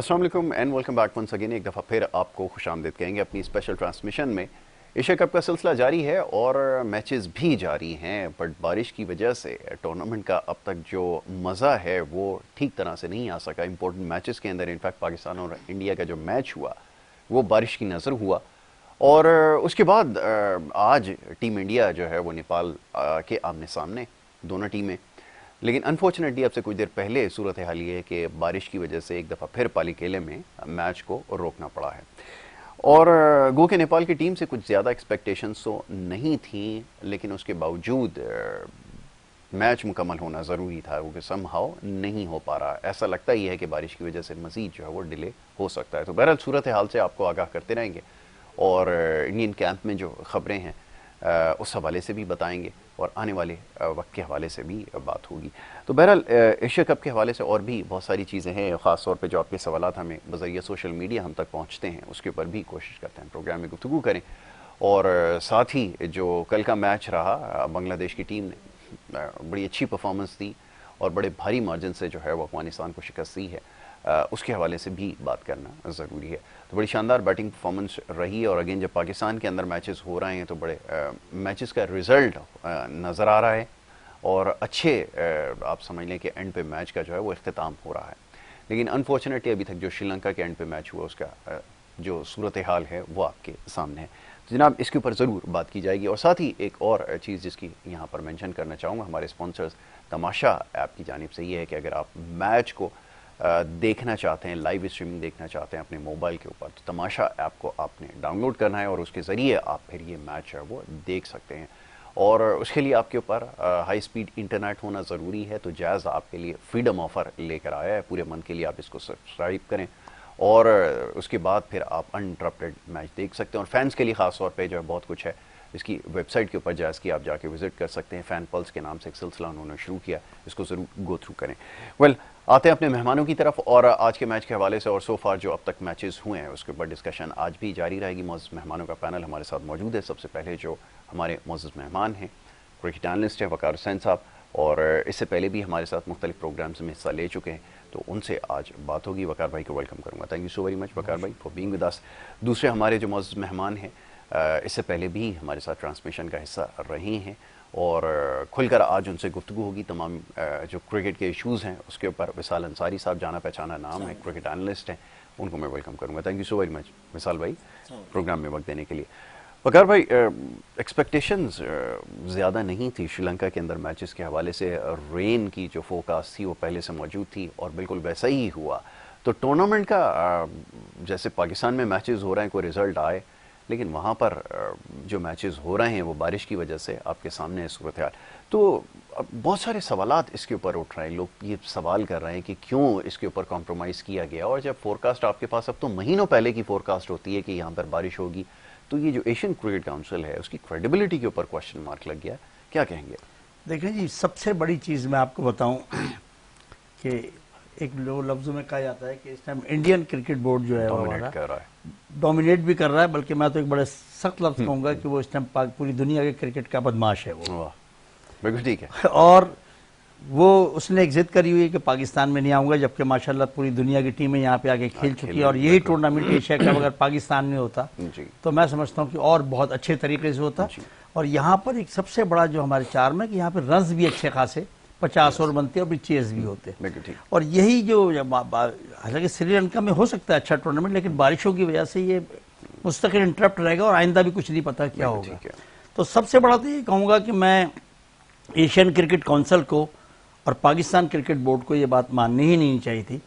अस्सलाम वालेकुम and welcome back once again. एक दफ़ा फिर आपको खुशामदीद कहेंगे अपनी स्पेशल ट्रांसमिशन में। एशिया कप का सिलसिला जारी है और मैचेस भी जारी हैं, बट बारिश की वजह से टूर्नामेंट का अब तक जो मज़ा है वो ठीक तरह से नहीं आ सका। इंपॉर्टेंट मैचेस के अंदर इनफैक्ट पाकिस्तान और इंडिया का जो मैच हुआ वो बारिश की नज़र हुआ और उसके बाद आज टीम इंडिया जो है वो नेपाल के आमने सामने दोनों टीमें। लेकिन अनफॉर्चुनेटली अब से कुछ देर पहले सूरत हाल ये है कि बारिश की वजह से एक दफ़ा फिर पालीकेले में मैच को रोकना पड़ा है। और गो के नेपाल की टीम से कुछ ज़्यादा एक्सपेक्टेशंस तो नहीं थी, लेकिन उसके बावजूद मैच मुकम्मल होना ज़रूरी था, वो कि समहाउ नहीं हो पा रहा। ऐसा लगता ही है कि बारिश की वजह से मज़ीद जो है वो डिले हो सकता है। तो बहरहाल सूरत हाल से आपको आगाह करते रहेंगे और इंडियन कैंप में जो ख़बरें हैं उस हवाले से भी बताएंगे और आने वाले वक्त के हवाले से भी बात होगी। तो बहरहाल एशिया कप के हवाले से और भी बहुत सारी चीज़ें हैं, ख़ास तौर पे जो आपके सवालात हमें बज़रिया सोशल मीडिया हम तक पहुंचते हैं उसके ऊपर भी कोशिश करते हैं प्रोग्राम में गुफ्तगू करें। और साथ ही जो कल का मैच रहा, बांग्लादेश की टीम ने बड़ी अच्छी परफॉर्मेंस दी और बड़े भारी मार्जिन से जो है वो अफगानिस्तान को शिकस्त दी है, उसके हवाले से भी बात करना ज़रूरी है। तो बड़ी शानदार बैटिंग परफॉर्मेंस रही और अगेन जब पाकिस्तान के अंदर मैचेस हो रहे हैं तो बड़े मैचेस का रिज़ल्ट नज़र आ रहा है और अच्छे आप समझ लें कि एंड पे मैच का जो है वो इख्तिताम हो रहा है। लेकिन अनफॉर्चुनेटली अभी तक जो श्रीलंका के एंड पे मैच हुआ उसका जो सूरत हाल है वो आपके सामने है। तो जनाब इसके ऊपर ज़रूर बात की जाएगी। और साथ ही एक और चीज़ जिसकी यहाँ पर मेंशन करना चाहूँगा, हमारे स्पॉन्सर्स तमाशा ऐप की जानिब से ये है कि अगर आप मैच को देखना चाहते हैं, लाइव स्ट्रीमिंग देखना चाहते हैं अपने मोबाइल के ऊपर, तो तमाशा ऐप को आपने डाउनलोड करना है और उसके ज़रिए आप फिर ये मैच है वो देख सकते हैं। और उसके लिए आपके ऊपर हाई स्पीड इंटरनेट होना ज़रूरी है। तो जैज़ आपके लिए फ्रीडम ऑफ़र लेकर आया है, पूरे मन के लिए आप इसको सब्सक्राइब करें और उसके बाद फिर आप अनइंटरप्टेड मैच देख सकते हैं। और फैंस के लिए ख़ास तौर पे जो है बहुत कुछ है, इसकी वेबसाइट के ऊपर जैज़ की आप जाके विज़िट कर सकते हैं। फ़ैन पल्स के नाम से एक सिलसिला उन्होंने शुरू किया, इसको ज़रूर गो थ्रू करें। वेल आते हैं अपने मेहमानों की तरफ और आज के मैच के हवाले से और सो फार जो अब तक मैचेस हुए हैं उसके ऊपर डिस्कशन आज भी जारी रहेगी। मौजूद मेहमानों का पैनल हमारे साथ मौजूद है। सबसे पहले जो हमारे मौजूद मेहमान हैं क्रिकेट एनालिस्ट हैं वकार हुसैन साहब, और इससे पहले भी हमारे साथ मुख्तलिफ प्रोग्राम्स में हिस्सा ले चुके हैं, तो उनसे आज बात होगी। वकार भाई को वेलकम करूँगा। Thank you so very much Waqar भाई फॉर बीइंग विद अस। दूसरे हमारे जो मौजूद मेहमान हैं इससे पहले भी हमारे साथ ट्रांसमिशन का हिस्सा रहे हैं और खुलकर आज उनसे गुफ्तगू होगी तमाम जो क्रिकेट के इश्यूज़ हैं उसके ऊपर। विशाल अंसारी साहब जाना पहचाना नाम है, क्रिकेट एनालिस्ट हैं, उनको मैं वेलकम करूँगा। Thank you so very much Vishal भाई प्रोग्राम में वक्त देने के लिए। वकार भाई, एक्सपेक्टेशंस ज़्यादा नहीं थी श्रीलंका के अंदर मैचेस के हवाले से। रेन की जो फोकास्ट थी वो पहले से मौजूद थी और बिल्कुल वैसा ही हुआ। तो टूर्नामेंट का जैसे पाकिस्तान में मैचेस हो रहे हैं कोई रिज़ल्ट आए, लेकिन वहाँ पर जो मैचेस हो रहे हैं वो बारिश की वजह से आपके सामने है सूरत हाल। तो बहुत सारे सवालात इसके ऊपर उठ रहे हैं, लोग ये सवाल कर रहे हैं कि क्यों इसके ऊपर कॉम्प्रोमाइज़ किया गया। और जब फोरकास्ट आपके पास अब तो महीनों पहले की फोरकास्ट होती है कि यहाँ पर बारिश होगी, तो ये जो एशियन क्रिकेट काउंसिल है उसकी क्रेडिबिलिटी के ऊपर क्वेश्चन मार्क लग गया। क्या कहेंगे? देखिए जी, सबसे बड़ी चीज़ मैं आपको बताऊं कि एक लफ्ज़ों में कहा जाता है कि इस टाइम इंडियन क्रिकेट बोर्ड जो है डोमिनेट कर रहा है, डोमिनेट भी कर रहा है, बल्कि मैं तो एक बड़े सख्त लफ्ज़ कहूँगा कि वो इस टाइम पूरी दुनिया के क्रिकेट का बदमाश है वो। बिल्कुल ठीक है। और वो उसने एक जिद करी हुई है कि पाकिस्तान में नहीं आऊँगा, जबकि माशाल्लाह पूरी दुनिया की टीमें यहाँ पे आके खेल चुकी है। और यही टूर्नामेंट एशिया कप अगर पाकिस्तान में होता तो मैं समझता हूँ कि और बहुत अच्छे तरीके से होता। और यहाँ पर एक सबसे बड़ा जो हमारे चार्म है कि यहाँ पर रन्स भी अच्छे खासे 50 ओवर बनते हैं और चेस भी होते हैं। और यही जो हालांकि श्रीलंका में हो सकता है अच्छा टूर्नामेंट, लेकिन बारिशों की वजह से ये मुस्तकिल इंटरप्ट रहेगा और आइंदा भी कुछ नहीं पता क्या होगा। तो सबसे बड़ा तो ये कहूँगा कि मैं एशियन क्रिकेट काउंसिल को और पाकिस्तान क्रिकेट बोर्ड को ये बात माननी ही नहीं चाहिए थी।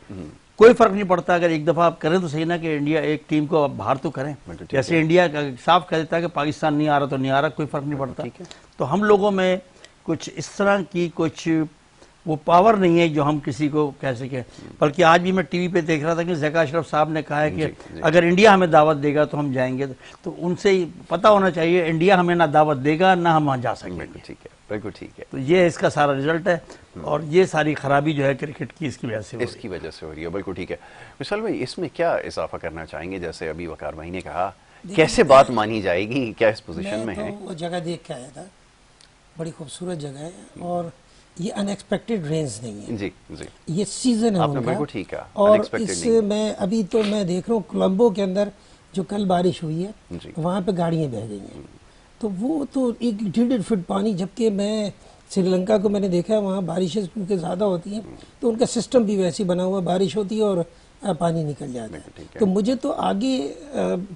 कोई फर्क नहीं पड़ता, अगर एक दफ़ा आप करें तो सही ना कि इंडिया एक टीम को बाहर तो करें। जैसे इंडिया साफ कह देता है कि पाकिस्तान नहीं आ रहा तो नहीं आ रहा, कोई फर्क नहीं पड़ता। तो हम लोगों में कुछ इस तरह की कुछ वो पावर नहीं है जो हम किसी को कह सकें। बल्कि आज भी मैं टीवी पे देख रहा था कि ज़का अशरफ साहब ने कहा है कि अगर इंडिया हमें दावत देगा तो हम जाएंगे। तो उनसे पता होना चाहिए इंडिया हमें ना दावत देगा ना हम वहाँ जा सकेंगे। ठीक है, बिल्कुल ठीक है। तो ये इसका सारा रिजल्ट है और ये सारी खराबी जो है क्रिकेट की इसकी वजह से हो रही है। बिल्कुल ठीक है। विशाल भाई, इसमें क्या इजाफा करना चाहेंगे? जैसे अभी वकार भाई ने कहा, कैसे बात मानी जाएगी, क्या इस पोजीशन में है? वो जगह देख के आया था, बड़ी खूबसूरत जगह है और ये अनएक्सपेक्टेड रेंज नहीं है जी जी, ये सीजन है आपने उनका। बिल्कुल ठीक कहा, और unexpected इस नहीं। मैं अभी तो मैं देख रहा हूँ कोलंबो के अंदर जो कल बारिश हुई है जी। वहाँ पे गाड़ियाँ बह गई हैं, तो वो तो 1-1.5 फीट पानी, जबकि मैं श्रीलंका को मैंने देखा है वहाँ बारिशें क्योंकि ज़्यादा होती हैं तो उनका सिस्टम भी वैसे ही बना हुआ, बारिश होती है और पानी निकल जाता है। तो मुझे तो आगे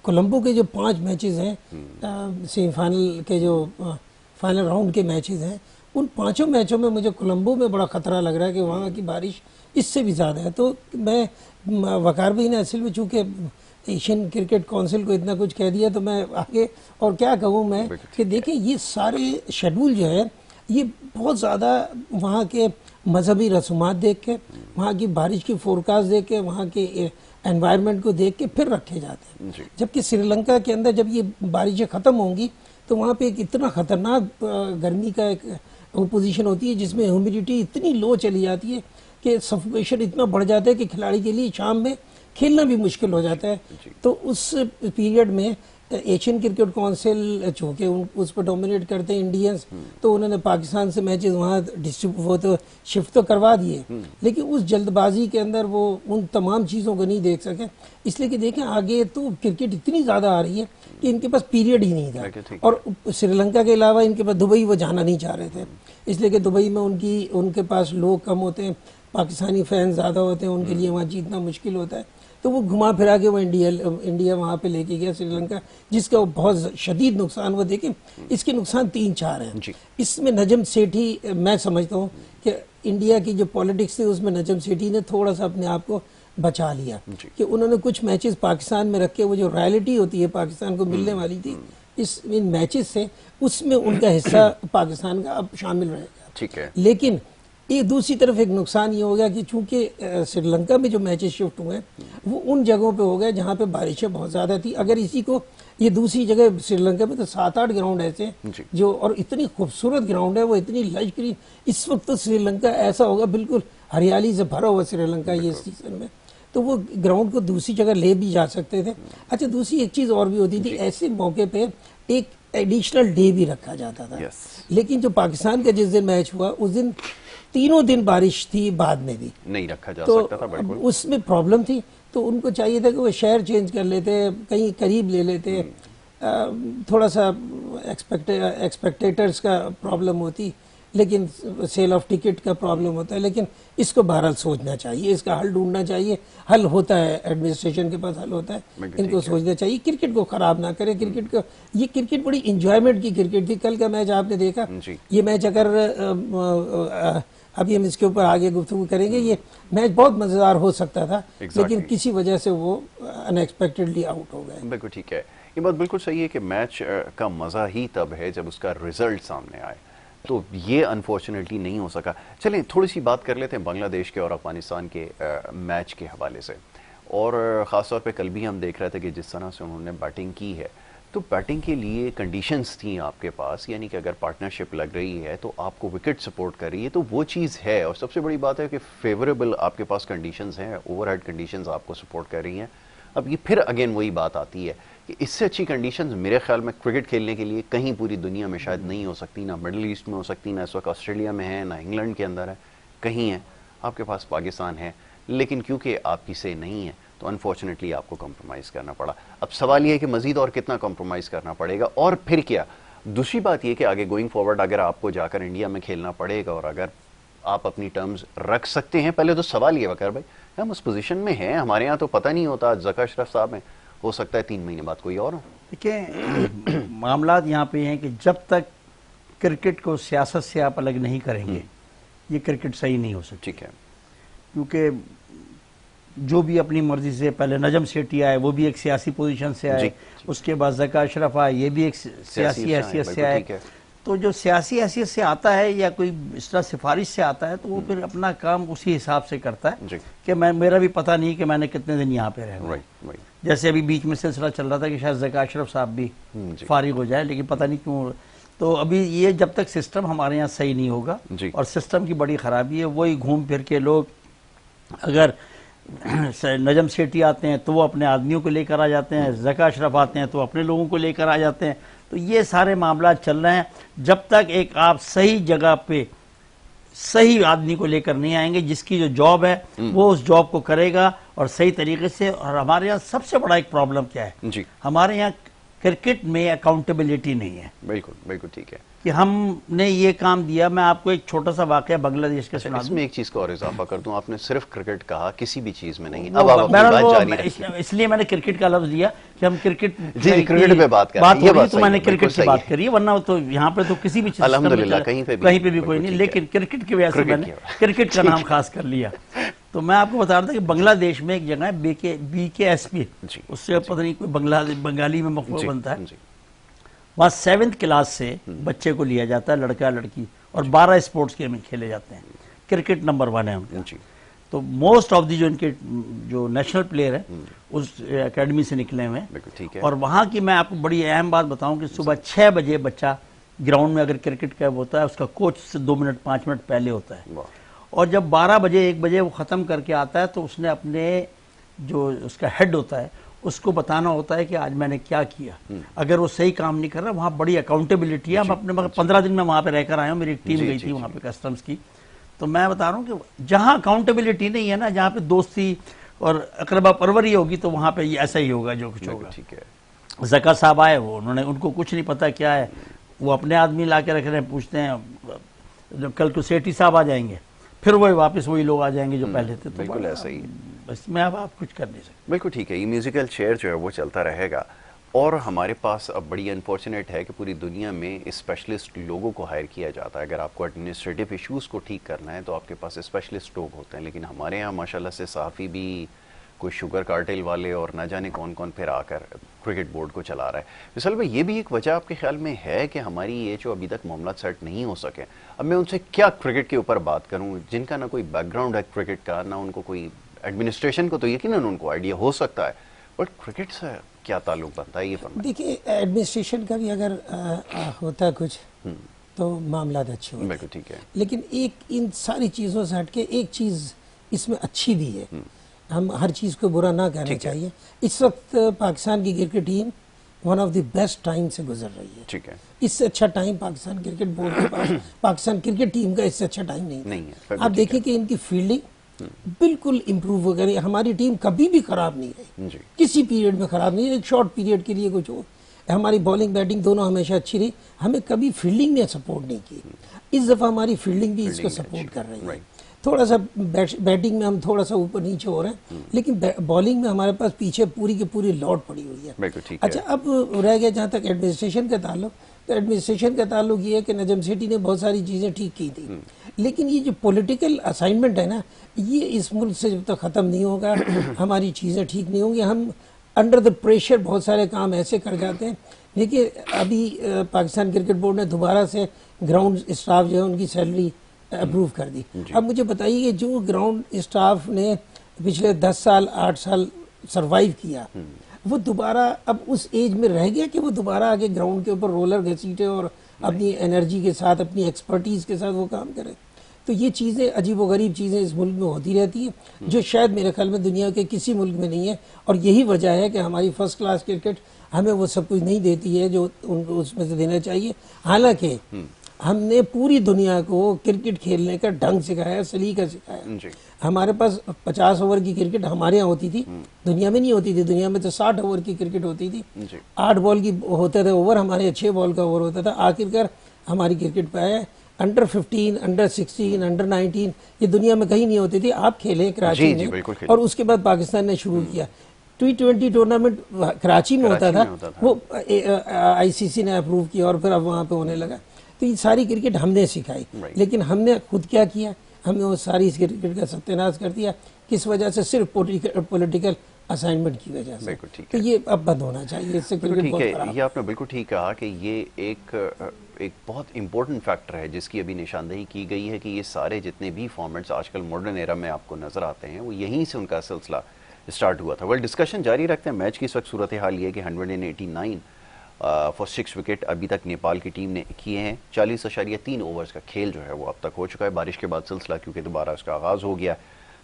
कोलंबो के जो 5 मैचेस हैं सेमीफाइनल के जो फाइनल राउंड के मैचेस हैं, उन 5 मैचों में मुझे कोलंबो में बड़ा खतरा लग रहा है कि वहाँ की बारिश इससे भी ज़्यादा है। तो मैं वकार भाई ने असल में चूँकि एशियन क्रिकेट काउंसिल को इतना कुछ कह दिया तो मैं आगे और क्या कहूँ मैं कि देखिए ये सारे शेड्यूल जो है ये बहुत ज़्यादा वहाँ के मजहबी रसूमात देख के, वहाँ की बारिश की फोरकास्ट देख के, वहाँ के एनवायरनमेंट को देख के फिर रखे जाते हैं। जबकि श्रीलंका के अंदर जब ये बारिशें ख़त्म होंगी तो वहाँ पे एक इतना ख़तरनाक गर्मी का एक पोजीशन होती है जिसमें ह्यूमिडिटी इतनी लो चली जाती है कि सफोकेशन इतना बढ़ जाता है कि खिलाड़ी के लिए शाम में खेलना भी मुश्किल हो जाता है। तो उस पीरियड में एशियन क्रिकेट काउंसिल चूँकि उस पर डोमिनेट करते हैं इंडियंस, तो उन्होंने पाकिस्तान से मैचेस वहाँ वो तो शिफ्ट तो करवा दिए, लेकिन उस जल्दबाजी के अंदर वो उन तमाम चीज़ों को नहीं देख सके। इसलिए कि देखें आगे तो क्रिकेट इतनी ज़्यादा आ रही है कि इनके पास पीरियड ही नहीं था। और श्रीलंका के अलावा इनके पास दुबई वो जाना नहीं चाह रहे थे, इसलिए कि दुबई में उनके पास लोग कम होते हैं, पाकिस्तानी फैन ज़्यादा होते हैं, उनके लिए वहाँ जीतना मुश्किल होता है। तो वो घुमा फिरा के वो इंडिया वहाँ पे लेके गया श्रीलंका, जिसका बहुत शदीद नुकसान हुआ। देखें इसके नुकसान 3-4 हैं। इसमें नजम सेठी, मैं समझता हूँ कि इंडिया की जो पॉलिटिक्स थी उसमें नजम सेठी ने थोड़ा सा अपने आप को बचा लिया कि उन्होंने कुछ मैचेस पाकिस्तान में रखे, वो जो रॉयल्टी होती है पाकिस्तान को मिलने वाली थी इन मैचेस से, उसमें उनका हिस्सा पाकिस्तान का अब शामिल रहेगा। ठीक है। लेकिन ये दूसरी तरफ एक नुकसान ये हो गया कि चूंकि श्रीलंका में जो मैचेस शिफ्ट हुए वो उन जगहों पे हो गए जहाँ पे बारिशें बहुत ज़्यादा थी। अगर इसी को ये दूसरी जगह श्रीलंका में तो 7-8 ग्राउंड ऐसे जो, और इतनी खूबसूरत ग्राउंड है वो, इतनी लश ग्रीन। इस वक्त तो श्रीलंका ऐसा होगा बिल्कुल हरियाली से भरा हुआ श्रीलंका ये सीजन में, तो वो ग्राउंड को दूसरी जगह ले भी जा सकते थे। अच्छा, दूसरी एक चीज़ और भी होती थी, ऐसे मौके पर एक एडिशनल डे भी रखा जाता था। लेकिन जो पाकिस्तान का जिस दिन मैच हुआ उस दिन 3 दिन बारिश थी, बाद में भी नहीं रखा जा सकता था। बिल्कुल उसमें प्रॉब्लम थी, तो उनको चाहिए था कि वो शहर चेंज कर लेते, कहीं करीब ले लेते। थोड़ा सा एक्सपेक्टेटर्स का प्रॉब्लम होती, लेकिन सेल ऑफ टिकट का प्रॉब्लम होता है। लेकिन इसको बहरहाल सोचना चाहिए, इसका हल ढूंढना चाहिए। हल होता है, एडमिनिस्ट्रेशन के पास हल होता है, इनको सोचना चाहिए। क्रिकेट को खराब ना करें। क्रिकेट को, ये क्रिकेट बड़ी इंजॉयमेंट की क्रिकेट थी। कल का मैच आपने देखा, ये मैच अगर अभी हम इसके ऊपर आगे गुफ्तगू करेंगे, ये मैच बहुत मजेदार हो सकता था, लेकिन किसी वजह से वो अनएक्सपेक्टेडली आउट हो गए। बिल्कुल ठीक है, ये बात बिल्कुल सही है कि मैच का मजा ही तब है जब उसका रिजल्ट सामने आए, तो ये अनफॉर्चुनेटली नहीं हो सका। चलें थोड़ी सी बात कर लेते हैं बांग्लादेश के और अफगानिस्तान के मैच के हवाले से। और ख़ास तौर पे कल भी हम देख रहे थे कि जिस तरह से उन्होंने बैटिंग की है, तो बैटिंग के लिए कंडीशंस थी आपके पास, यानी कि अगर पार्टनरशिप लग रही है तो आपको विकेट सपोर्ट कर रही है, तो वो चीज़ है। और सबसे बड़ी बात है कि फेवरेबल आपके पास कंडीशंस हैं, ओवरहेड कंडीशंस आपको सपोर्ट कर रही हैं। अब ये फिर अगेन वही बात आती है कि इससे अच्छी कंडीशंस मेरे ख्याल में क्रिकेट खेलने के लिए कहीं पूरी दुनिया में शायद नहीं हो सकती, ना मिडल ईस्ट में हो सकती, ना इस वक्त ऑस्ट्रेलिया में है, ना इंग्लैंड के अंदर है, कहीं है। आपके पास पाकिस्तान है, लेकिन क्योंकि आपकी से नहीं है तो अनफॉर्चुनेटली आपको कॉम्प्रोमाइज़ करना पड़ा। अब सवाल ये है कि मज़ीद और कितना कॉम्प्रोमाइज़ करना पड़ेगा, और फिर क्या। दूसरी बात ये कि आगे गोइंग फॉरवर्ड अगर आपको जाकर इंडिया में खेलना पड़ेगा और अगर आप अपनी टर्म्स रख सकते हैं, पहले तो सवाल ये वकार भाई हम उस पोजीशन में हैं, हमारे यहाँ तो पता नहीं होता, ज़का अशरफ साहब हैं, हो सकता है 3 महीने बाद कोई और हो। देखिए मामलात यहाँ पे हैं कि जब तक क्रिकेट को सियासत से आप अलग नहीं करेंगे ये क्रिकेट सही नहीं हो सकती। ठीक है, क्योंकि जो भी अपनी मर्जी से, पहले नजम सेठी आए वो भी एक सियासी पोजीशन से आए, उसके बाद ज़का अशरफ आए ये भी एक सियासी हैसियत से आए। तो जो सियासी हैसियत से आता है या कोई इस तरह सिफारिश से आता है तो वो फिर अपना काम उसी हिसाब से करता है कि मेरा भी पता नहीं कि मैंने कितने दिन यहाँ पे रहना। जैसे अभी बीच में सिलसिला चल रहा था कि शायद ज़का अशरफ साहब भी फारिग हो जाए, लेकिन पता नहीं क्यों। तो अभी ये जब तक सिस्टम हमारे यहाँ सही नहीं होगा, और सिस्टम की बड़ी खराबी है, वही घूम फिर के लोग, अगर नजम सेठी आते हैं तो वो अपने आदमियों को लेकर आ जाते हैं, ज़का अशरफ आते हैं तो अपने लोगों को लेकर आ जाते हैं। तो ये सारे मामला चल रहे हैं। जब तक एक आप सही जगह पे सही आदमी को लेकर नहीं आएंगे, जिसकी जो जॉब है वो उस जॉब को करेगा और सही तरीके से। और हमारे यहाँ सबसे बड़ा एक प्रॉब्लम क्या है जी, हमारे यहाँ क्रिकेट में अकाउंटेबिलिटी नहीं है। बिल्कुल बिल्कुल ठीक है कि हमने ये काम दिया। मैं आपको एक छोटा सा वाकया बांग्लादेश का सुना दूं। इसमें एक चीज का और इजाफा कर दूं, आपने सिर्फ क्रिकेट कहा, किसी भी चीज में नहीं। वो अब आप अपनी बहरहाल बात वो जारी रखिए। इसलिए मैंने क्रिकेट का लफ्ज लिया कि हम क्रिकेट जी, क्रिकेट पे बात कर रहे हैं, हो ये रही बात तो सही मैंने है, बिल्कुल क्रिकेट की सही बात है। करी है, वरना तो यहाँ पे तो किसी भी अल्हम्दुलिल्लाह कहीं पे भी कोई बिल्कुल नहीं, ठीक लेकिन क्रिकेट की वजह से क्रिकेट मैंने की क्रिकेट का नाम खास कर लिया। तो मैं आपको बता रहा था कि बांग्लादेश में एक जगह है BKSP, जी, उससे पता नहीं कोई बंगाली में मखबूल बनता है। जी, वहाँ 7th क्लास से बच्चे को लिया जाता है, लड़का लड़की, और 12 स्पोर्ट्स गेम खेले जाते हैं। क्रिकेट नंबर 1 है उनका। जी, तो मोस्ट ऑफ दी जो इनके जो नेशनल प्लेयर है उस एकेडमी से निकले हुए हैं। बिल्कुल ठीक है। और वहाँ की मैं आपको बड़ी अहम बात बताऊं कि सुबह 6 बजे बच्चा ग्राउंड में अगर क्रिकेट कैप होता है, उसका कोच से 2 मिनट 5 मिनट पहले होता है। वाह, और जब 12 बजे 1 बजे वो ख़त्म करके आता है तो उसने अपने जो उसका हेड होता है उसको बताना होता है कि आज मैंने क्या किया। अगर वो सही काम नहीं कर रहा, वहाँ बड़ी अकाउंटेबिलिटी है। हम अपने 15 दिन में वहाँ पे रहकर आए हूँ, मेरी टीम गई थी वहाँ पे कस्टम्स की। तो मैं बता रहा हूँ कि जहाँ अकाउंटेबिलिटी नहीं है ना, जहाँ पे दोस्ती और अकरबा परवरी होगी, तो वहाँ पे ऐसा ही होगा जो कुछ होगा। ठीक है। जका साहब आए, वो उनको कुछ नहीं पता क्या है, वो अपने आदमी ला के रख रहे हैं, पूछते हैं कल को सेठी साहब आ जाएंगे, फिर वही वापस वही लोग आ जाएंगे जो पहले थे। तो बिल्कुल ऐसा ही। बस मैं अब आप कुछ कर नहीं सकते। बिल्कुल ठीक है, ये म्यूजिकल चेयर जो है वो चलता रहेगा। और हमारे पास अब बड़ी अनफॉर्चुनेट है कि पूरी दुनिया में स्पेशलिस्ट लोगों को हायर किया जाता है। अगर आपको एडमिनिस्ट्रेटिव इश्यूज़ को ठीक करना है तो आपके पास स्पेशलिस्ट लोग होते हैं, लेकिन हमारे यहाँ माशाल्लाह से साफ़ी भी कोई शुगर कार्टेल वाले और ना जाने कौन कौन फिर आकर क्रिकेट बोर्ड को चला रहा है। मिसल में ये भी एक वजह आपके ख्याल में है कि हमारी ये जो अभी तक मामला सेट नहीं हो सके। अब मैं उनसे क्या क्रिकेट के ऊपर बात करूँ, जिनका ना कोई बैकग्राउंड है क्रिकेट का, ना उनको कोई एडमिनिस्ट्रेशन को तो यकीनन उनको आइडिया हो सकता है, बट क्रिकेट से क्या ताल्लुक बनता है ये फरमाइए। देखिए, एडमिनिस्ट्रेशन का भी अगर होता है कुछ तो मामला अच्छे होते हैं। बिल्कुल ठीक है। लेकिन एक इन सारी चीज़ों से हटके एक चीज़ इसमें अच्छी भी है। हम हर चीज़ को बुरा ना कहना चाहिए। इस वक्त पाकिस्तान की cricket team one of the best time से गुजर रही है। ठीक है। इससे अच्छा टाइम पाकिस्तान क्रिकेट बोर्ड के पास, पाकिस्तान क्रिकेट टीम का इससे अच्छा टाइम नहीं है। आप देखिए कि इनकी फील्डिंग बिल्कुल इम्प्रूव हो गई। हमारी टीम कभी भी खराब नहीं रही, किसी पीरियड में खराब नहीं रही। एक शॉर्ट पीरियड के लिए कुछ हो, हमारी बॉलिंग बैटिंग दोनों हमेशा अच्छी रही। हमें कभी फील्डिंग ने सपोर्ट नहीं की। इस दफ़ा हमारी फील्डिंग भी इसको सपोर्ट कर रही है। थोड़ा सा बैटिंग में हम थोड़ा सा ऊपर नीचे हो रहे हैं, लेकिन बॉलिंग में हमारे पास पीछे पूरी की पूरी लौट पड़ी हुई है। अच्छा, अब रह गया जहाँ तक एडमिनिस्ट्रेशन का ताल्लुक, तो एडमिनिस्ट्रेशन का ताल्लुक ये है कि नजम सेठी ने बहुत सारी चीज़ें ठीक की थी, लेकिन ये जो पॉलिटिकल असाइनमेंट है ना, ये इस मुल्क से जब तक ख़त्म नहीं होगा हमारी चीज़ें ठीक नहीं होंगी। हम अंडर द प्रेशर बहुत सारे काम ऐसे कर जाते हैं। देखिए, अभी पाकिस्तान क्रिकेट बोर्ड ने दोबारा से ग्राउंड स्टाफ जो है उनकी सैलरी अप्रूव कर दी। अब मुझे बताइए कि जो ग्राउंड स्टाफ ने पिछले 10 साल 8 साल सरवाइव किया, वो दोबारा अब उस एज में रह गया कि वो दोबारा आके ग्राउंड के ऊपर रोलर घसीटे और अपनी एनर्जी के साथ, अपनी एक्सपर्टीज के साथ वो काम करे। तो ये चीज़ें अजीबोगरीब चीज़ें इस मुल्क में होती रहती है, जो शायद मेरे ख्याल में दुनिया के किसी मुल्क में नहीं है। और यही वजह है कि हमारी फर्स्ट क्लास क्रिकेट हमें वो सब कुछ नहीं देती है जो उनको उसमें से देना चाहिए। हालांकि हमने पूरी दुनिया को क्रिकेट खेलने का ढंग सिखाया, सलीका सिखाया। हमारे पास 50 ओवर की क्रिकेट हमारे यहाँ होती थी, दुनिया में नहीं होती थी। दुनिया में तो 60 ओवर की क्रिकेट होती थी, 8 बॉल की होते थे ओवर, हमारे 6 बॉल का ओवर होता था। आखिरकार हमारी क्रिकेट पे आया अंडर 15, अंडर 16, अंडर 19, ये दुनिया में कहीं नहीं होती थी। आप खेले कराची में, और उसके बाद पाकिस्तान ने शुरू किया। T20 टूर्नामेंट कराची में होता था, वो ICC ने अप्रूव किया और फिर अब वहाँ पे होने लगा। तो ये सारी क्रिकेट हमने सिखाई, लेकिन हमने खुद क्या किया, हमने वो सारी क्रिकेट का सत्यानाश कर दिया। किस वजह से? सिर्फ पॉलिटिकल असाइनमेंट की वजह से। तो ये अब बंद होना चाहिए, इससे क्रिकेट बहुत खराब है। ये आपने बिल्कुल ठीक कहा कि ये एक बहुत इंपॉर्टेंट फैक्टर है जिसकी अभी निशानदेही की गई है कि ये सारे जितने भी फॉर्मेट्स आजकल मॉडर्न एरा में आपको नजर आते हैं, वो यहीं से उनका सिलसिला स्टार्ट हुआ था। वेल, डिस्कशन जारी रखते हैं। मैच की इस वक्त सूरत हाल ये कि 189 फॉर 6 विकेट अभी तक नेपाल की टीम ने किए हैं। 40.3 ओवर्स का खेल जो है वो अब तक हो चुका है। बारिश के बाद सिलसिला क्योंकि दोबारा उसका आगाज़ हो गया,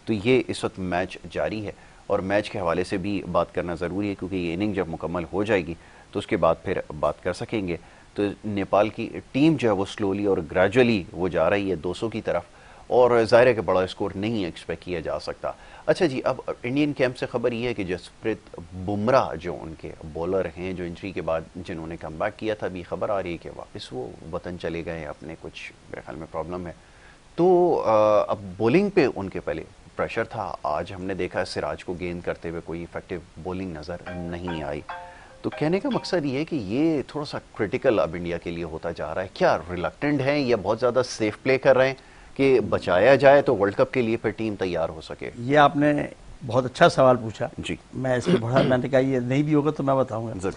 तो ये इस वक्त मैच जारी है। और मैच के हवाले से भी बात करना ज़रूरी है क्योंकि ये इनिंग जब मुकम्मल हो जाएगी तो उसके बाद फिर बात कर सकेंगे। तो नेपाल की टीम जो है वो स्लोली और ग्रेजुअली वो जा रही है 200 की तरफ। और ज़ाहिर है कि बड़ा स्कोर नहीं एक्सपेक्ट किया जा सकता। अच्छा जी, अब इंडियन कैंप से खबर ये है कि जसप्रीत बुमराह जो उनके बॉलर हैं, जो इंजरी के बाद जिन्होंने कमबैक किया था, अभी खबर आ रही है कि वापस वो वतन चले गए, अपने कुछ मेरे ख्याल में प्रॉब्लम है। तो अब बॉलिंग पे उनके पहले प्रेशर था, आज हमने देखा सिराज को गेंद करते हुए कोई इफेक्टिव बॉलिंग नज़र नहीं आई। तो कहने का मकसद ये है कि ये थोड़ा सा क्रिटिकल अब इंडिया के लिए होता जा रहा है। क्या रिलक्टेंट हैं या बहुत ज़्यादा सेफ प्ले कर रहे हैं कि बचाया जाए तो वर्ल्ड कप के लिए फिर टीम तैयार हो सके? ये आपने बहुत अच्छा सवाल पूछा जी। मैं इसके बड़ा मैंने कहा ये नहीं भी होगा तो मैं बताऊंगा।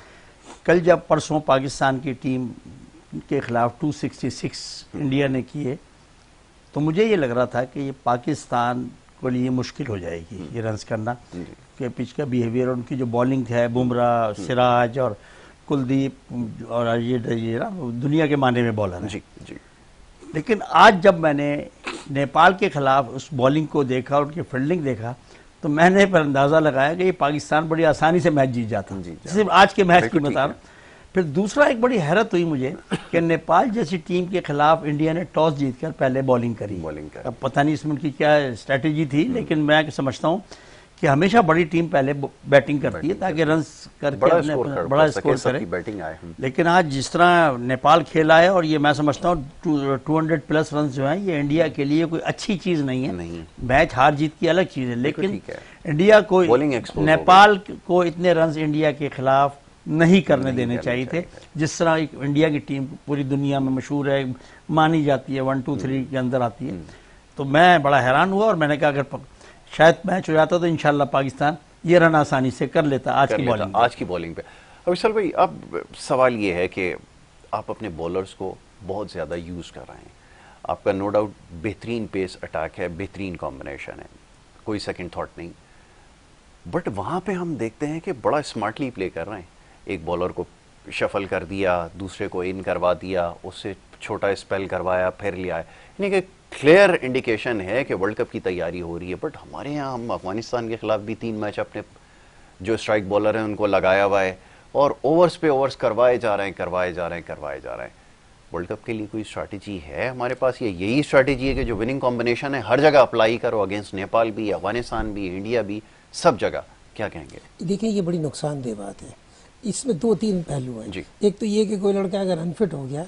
कल जब परसों पाकिस्तान की टीम के खिलाफ 266 इंडिया ने किए तो मुझे ये लग रहा था कि ये पाकिस्तान को लिए मुश्किल हो जाएगी ये रन्स करना, कि पिच का बिहेवियर, उनकी जो बॉलिंग है, बुमराह, सिराज और कुलदीप और ये ना दुनिया के माने में बॉलर हैं। जी जी। लेकिन आज जब मैंने नेपाल के खिलाफ उस बॉलिंग को देखा, उनकी फील्डिंग देखा, तो मैंने पर अंदाज़ा लगाया कि ये पाकिस्तान बड़ी आसानी से मैच जीत जाता, सिर्फ आज के मैच की बता रहा हूँ। फिर दूसरा एक बड़ी हैरत हुई मुझे कि नेपाल जैसी टीम के खिलाफ इंडिया ने टॉस जीतकर पहले बॉलिंग करी। अब पता नहीं इसमें उनकी क्या स्ट्रेटेजी थी, लेकिन मैं समझता हूँ कि हमेशा बड़ी टीम पहले बैटिंग करती है ताकि रन्स करके बड़ा स्कोर करे। बैटिंग आए। लेकिन आज जिस तरह नेपाल खेला है, और ये मैं समझता हूँ 200 प्लस रन जो हैं, ये इंडिया के लिए कोई अच्छी चीज़ नहीं है। मैच हार जीत की अलग चीज़ है, लेकिन इंडिया को, नेपाल को इतने रन इंडिया के खिलाफ नहीं करने देने चाहिए थे। जिस तरह एक इंडिया की टीम पूरी दुनिया में मशहूर है, मानी जाती है, 1 2 3 के अंदर आती है। तो मैं बड़ा हैरान हुआ और मैंने कहा अगर शायद मैच हो जाता तो इंशाल्लाह पाकिस्तान ये रन आसानी से कर लेता आज की बॉलिंग पे। अब विशाल भाई, अब सवाल ये है कि आप अपने बॉलर्स को बहुत ज़्यादा यूज़ कर रहे हैं, आपका नो डाउट बेहतरीन पेस अटैक है, बेहतरीन कॉम्बिनेशन है, कोई सेकंड थॉट नहीं, बट वहाँ पे हम देखते हैं कि बड़ा स्मार्टली प्ले कर रहे हैं। एक बॉलर को शफल कर दिया, दूसरे को इन करवा दिया, उससे छोटा स्पेल करवाया, फिर लिया है, यानी कि क्लियर इंडिकेशन है कि वर्ल्ड कप की तैयारी हो रही है। बट हमारे यहाँ हम अफगानिस्तान के खिलाफ भी 3 मैच अपने जो स्ट्राइक बॉलर हैं उनको लगाया हुआ है और ओवर्स पे ओवर्स करवाए जा रहे हैं। वर्ल्ड कप के लिए कोई स्ट्रैटेजी है हमारे पास? ये यही स्ट्रैटेजी है कि जो विनिंग कॉम्बिनेशन है हर जगह अप्लाई करो, अगेंस्ट नेपाल भी, अफगानिस्तान भी, इंडिया भी, सब जगह? क्या कहेंगे? देखिए, ये बड़ी नुकसानदेह बात है। इसमें 2-3 पहलू हैं। एक तो ये कि कोई लड़का अगर अनफिट हो गया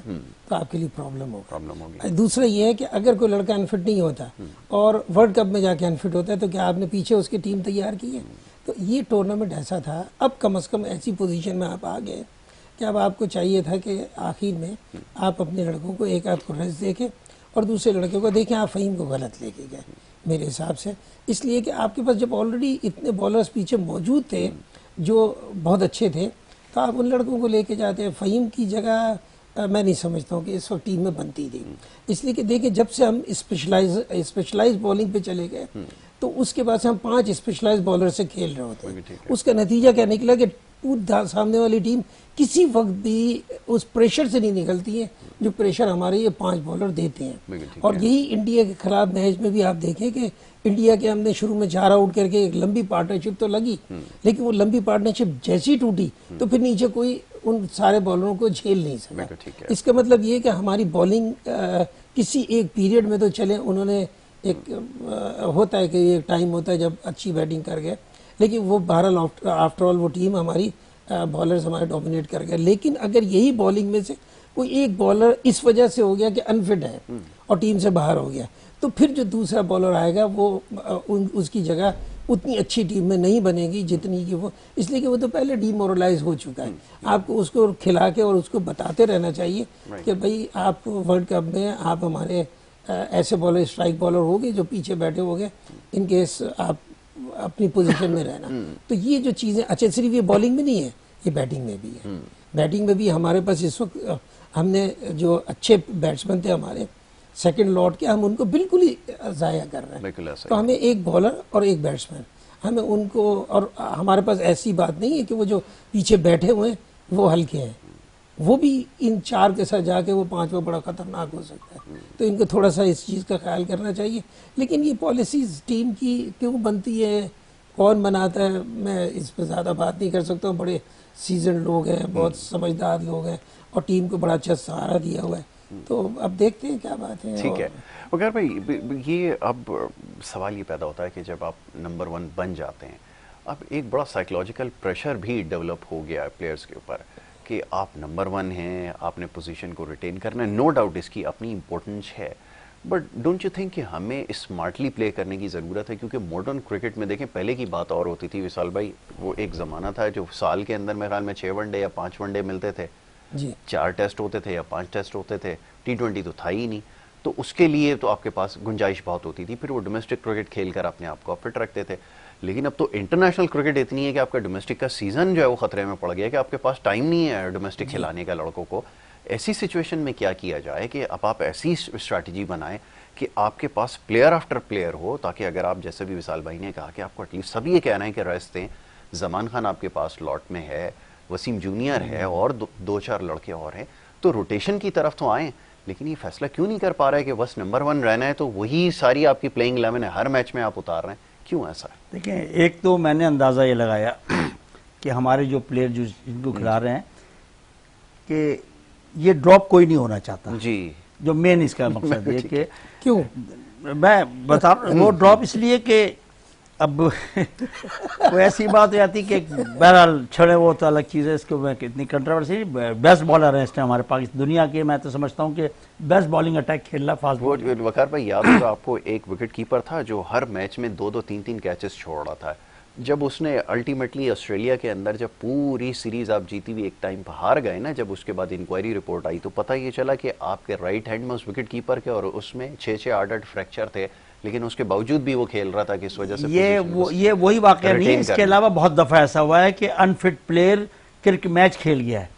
तो आपके लिए प्रॉब्लम होगी। दूसरा ये है कि अगर कोई लड़का अनफिट नहीं होता और वर्ल्ड कप में जाके अनफिट होता है तो क्या आपने पीछे उसकी टीम तैयार की है? तो ये टूर्नामेंट ऐसा था, अब कम से कम ऐसी पोजीशन में आप आ गए कि अब आपको चाहिए था कि आखिर में आप अपने लड़कों को एक आपको रेस्ट देखें और दूसरे लड़के को देखें। आप फ़हीम को गलत लेके गए मेरे हिसाब से, इसलिए कि आपके पास जब ऑलरेडी इतने बॉलर्स पीछे मौजूद थे जो बहुत अच्छे थे, तो आप उन लड़कों को लेके जाते हैं। फ़हीम की जगह मैं नहीं समझता हूँ कि इस वक्त टीम में बनती थी, इसलिए कि देखिए जब से हम स्पेशलाइज बॉलिंग पे चले गए तो उसके बाद से हम 5 स्पेशलाइज बॉलर से खेल रहे होते हैं। उसका नतीजा क्या निकला कि सामने वाली टीम किसी वक्त भी उस प्रेशर से नहीं निकलती है जो प्रेशर हमारे ये 5 बॉलर देते हैं। और यही इंडिया के खिलाफ मैच में भी आप देखें कि इंडिया के हमने शुरू में 4 आउट करके एक लंबी पार्टनरशिप तो लगी, लेकिन वो लंबी पार्टनरशिप जैसी टूटी तो फिर नीचे कोई उन सारे बॉलरों को झेल नहीं सका। इसका मतलब ये कि हमारी बॉलिंग किसी एक पीरियड में तो चले, उन्होंने एक होता है कि एक टाइम होता है जब अच्छी बैटिंग कर गए, लेकिन वो बहरहाल आफ्टर ऑल वो टीम हमारी बॉलर्स हमारे डोमिनेट कर गए। लेकिन अगर यही बॉलिंग में से कोई एक बॉलर इस वजह से हो गया कि अनफिट है और टीम से बाहर हो गया, तो फिर जो दूसरा बॉलर आएगा वो उसकी जगह उतनी अच्छी टीम में नहीं बनेगी जितनी कि वो, इसलिए कि वो तो पहले डीमोरलाइज हो चुका है। आपको उसको खिला के और उसको बताते रहना चाहिए कि भाई आप वर्ल्ड कप में आप हमारे ऐसे बॉलर, स्ट्राइक बॉलर हो गए जो पीछे बैठे हो गए, इन केस आप अपनी पोजीशन में रहना। तो ये जो चीज़ें, अच्छा सिर्फ ये बॉलिंग में नहीं है, ये बैटिंग में भी है। बैटिंग में भी हमारे पास इस वक्त हमने जो अच्छे बैट्समैन थे हमारे सेकंड लॉट के, हम उनको बिल्कुल ही ज़ाया कर रहे हैं। तो हमें एक बॉलर और एक बैट्समैन, हमें उनको, और हमारे पास ऐसी बात नहीं है कि वो जो पीछे बैठे हुए हैं वो हल्के हैं, वो भी इन 4 के साथ जाके वो 5वां बड़ा खतरनाक हो सकता है। तो इनको थोड़ा सा इस चीज़ का ख्याल करना चाहिए। लेकिन ये पॉलिसीज़ टीम की क्यों बनती है, कौन बनाता है, मैं इस पर ज़्यादा बात नहीं कर सकता हूँ। बड़े सीजन लोग हैं, बहुत समझदार लोग हैं और टीम को बड़ा अच्छा सहारा दिया हुआ है, तो अब देखते हैं क्या बात है। ठीक है वकार भाई, ये अब सवाल ये पैदा होता है कि जब आप नंबर 1 बन जाते हैं, अब एक बड़ा साइकोलॉजिकल प्रेशर भी डेवलप हो गया है प्लेयर्स के ऊपर कि आप नंबर 1 हैं, आपने पोजीशन को रिटेन करना है। नो डाउट इसकी अपनी इंपॉर्टेंस है, बट डोंट यू थिंक कि हमें स्मार्टली प्ले करने की ज़रूरत है? क्योंकि मॉडर्न क्रिकेट में देखें, पहले की बात और होती थी विशाल भाई, वो एक ज़माना था जो साल के अंदर मेरे ख्याल में 6 वनडे या 5 वनडे मिलते थे जी, 4 टेस्ट होते थे या 5 टेस्ट होते थे, T20 तो था ही नहीं, तो उसके लिए तो आपके पास गुंजाइश बहुत होती थी, फिर वो डोमेस्टिक क्रिकेट खेल कर अपने आप को फिट रखते थे। लेकिन अब तो इंटरनेशनल क्रिकेट इतनी है कि आपका डोमेस्टिक का सीजन जो है वो खतरे में पड़ गया कि आपके पास टाइम नहीं है डोमेस्टिक खिलाने का लड़कों को। ऐसी सिचुएशन में क्या किया जाए कि अब आप ऐसी स्ट्रैटेजी बनाएं कि आपके पास प्लेयर आफ्टर प्लेयर हो, ताकि अगर आप, जैसे भी विशाल भाई ने कहा कि आपको एटलीस्ट सब ये कहना है कि रेस्ट दें, जमान खान आपके पास लॉट में है, वसीम जूनियर है और 2-4 लड़के और हैं, तो रोटेशन की तरफ तो आएँ। लेकिन ये फैसला क्यों नहीं कर पा रहा है कि बस नंबर 1 रहना है तो वही सारी आपकी प्लेइंग 11 है, हर मैच में आप उतार रहे हैं, क्यों ऐसा है? देखिए, एक तो मैंने अंदाज़ा ये लगाया कि हमारे जो प्लेयर जो जिनको खिला रहे हैं कि ये ड्रॉप कोई नहीं होना चाहता जी, जो मेन इसका मकसद है कि क्यों मैं बता रहा हूं, वो ड्रॉप इसलिए कि अब वो ऐसी बात हो जाती कि बहरहाल छड़े वो तो अलग चीज़ है, इसको मैं कितनी कंट्रोवर्सी, बेस्ट बॉलर है इस टाइम हमारे पाकिस्तान दुनिया के, मैं तो समझता हूँ कि बेस्ट बॉलिंग अटैक खेल रहा फास्ट वो वकार भाई याद होगा आपको, एक विकेट कीपर था जो हर मैच में 2-2 3-3 कैचेस छोड़ रहा था। जब उसने अल्टीमेटली ऑस्ट्रेलिया के अंदर जब पूरी सीरीज आप जीती हुई एक टाइम पर हार गए ना, जब उसके बाद इंक्वायरी रिपोर्ट आई तो पता ये चला कि आपके राइट हैंड में उस विकेट कीपर के और उसमें 6-6 8-8 फ्रैक्चर थे, लेकिन उसके बावजूद भी वो खेल रहा था कि इस वजह से ये वही वाकया नहीं है। इसके अलावा बहुत दफ़ा ऐसा हुआ है कि अनफिट प्लेयर क्रिकेट मैच खेल गया है,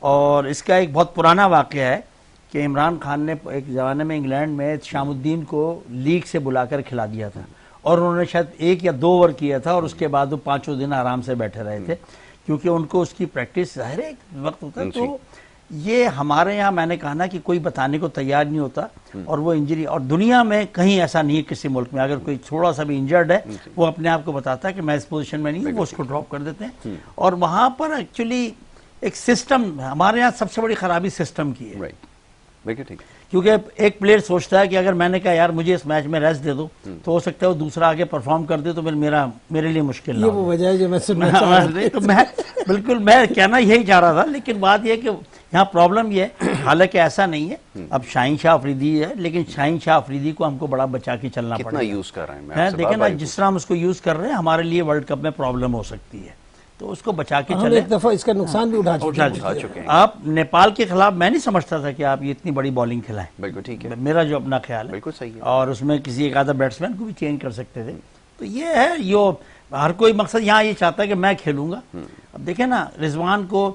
और इसका एक बहुत पुराना वाकया है कि इमरान खान ने एक ज़माने में इंग्लैंड में शामुद्दीन को लीग से बुलाकर खिला दिया था, और उन्होंने शायद 1 या 2 ओवर किया था, और उसके बाद वो 5 दिन आराम से बैठे रहे थे, क्योंकि उनको उसकी प्रैक्टिस ज़ाहिर है वक्त होता है। तो ये हमारे यहाँ, मैंने कहा ना कि कोई बताने को तैयार नहीं होता, और वो इंजरी, और दुनिया में कहीं ऐसा नहीं है किसी मुल्क में, अगर कोई थोड़ा सा भी इंजर्ड है वो अपने आप को बताता है कि मैं इस पोजीशन में नहीं हूँ, वो उसको ड्रॉप कर देते हैं। और वहाँ पर एक्चुअली एक सिस्टम, हमारे यहाँ सबसे बड़ी खराबी सिस्टम की है, ठीक, क्योंकि एक प्लेयर सोचता है कि अगर मैंने कहा यार मुझे इस मैच में रेस्ट दे दो, तो हो सकता है वो दूसरा आगे परफॉर्म कर दे, तो फिर मेरे लिए मुश्किल ना हो। ये वो वजह है जो मैं सुनना चाह रहा था। तो मैं कहना यही चाह रहा था, लेकिन बात यह कि यहाँ प्रॉब्लम ये है, हालांकि ऐसा नहीं है, अब शाहीन शाह अफरीदी है, लेकिन शाहीन शाह अफरीदी को हमको बड़ा बचा के चलना पड़ेगा। कितना यूज कर रहे हैं, देखें ना, जिस तरह हम उसको यूज कर रहे हैं, हमारे लिए वर्ल्ड कप में प्रॉब्लम हो सकती है, तो उसको बचा के चले। एक दफा इसका नुकसान भी उठा चुके हैं। आप नेपाल के खिलाफ, मैं नहीं समझता था कि आप ये इतनी बड़ी बॉलिंग खिलाएं, बिल्कुल ठीक है, मेरा जो अपना ख्याल है, बिल्कुल सही है, और उसमें किसी एक आधा बैट्समैन को भी चेंज कर सकते थे। तो ये है, यो हर कोई मकसद यहाँ ये चाहता है कि मैं खेलूंगा। अब देखें ना, रिजवान को,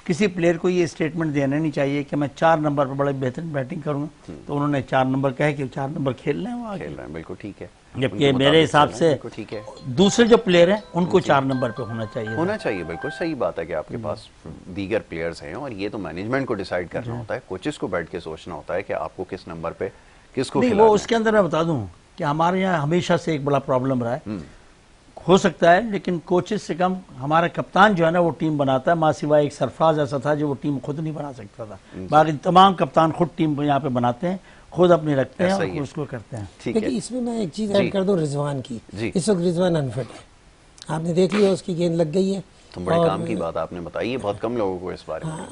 किसी प्लेयर को ये स्टेटमेंट देना नहीं चाहिए कि मैं 4 नंबर पर बड़े बेहतरीन बैटिंग करूंगा, तो उन्होंने 4 नंबर कहे कि 4 नंबर खेल रहे हैं, वो खेल रहे हैं, बिल्कुल ठीक है। जबकि मेरे हिसाब से दूसरे जो प्लेयर हैं उनको 4 नंबर पे होना चाहिए। बिल्कुल सही बात है कि आपके पास दीगर प्लेयर्स हैं, और ये तो मैनेजमेंट को डिसाइड करना होता है, कोचेस को बैठ के सोचना होता है कि आपको किस नंबर पे किसको खिलाना है। वो उसके अंदर मैं बता दूं कि हमारे यहाँ हमेशा से एक बड़ा प्रॉब्लम रहा है, हो सकता है, लेकिन कोचेस से कम हमारा कप्तान जो है ना वो टीम बनाता है, माँ सिवाय एक सरफराज ऐसा था जो वो टीम खुद नहीं बना सकता था, बाकी तमाम कप्तान खुद टीम यहाँ पे बनाते हैं, खुद अपनी रखते हैं और उसको करते हैं। देखिए, इसमें मैं एक चीज़ ऐड कर दूं रिजवान की। इस वक्त रिजवान अनफिट है, आपने देख लिया, उसकी गेंद लग गई है, तो बड़े काम की बात आपने बताई है, बहुत कम लोगों को इस बारे में।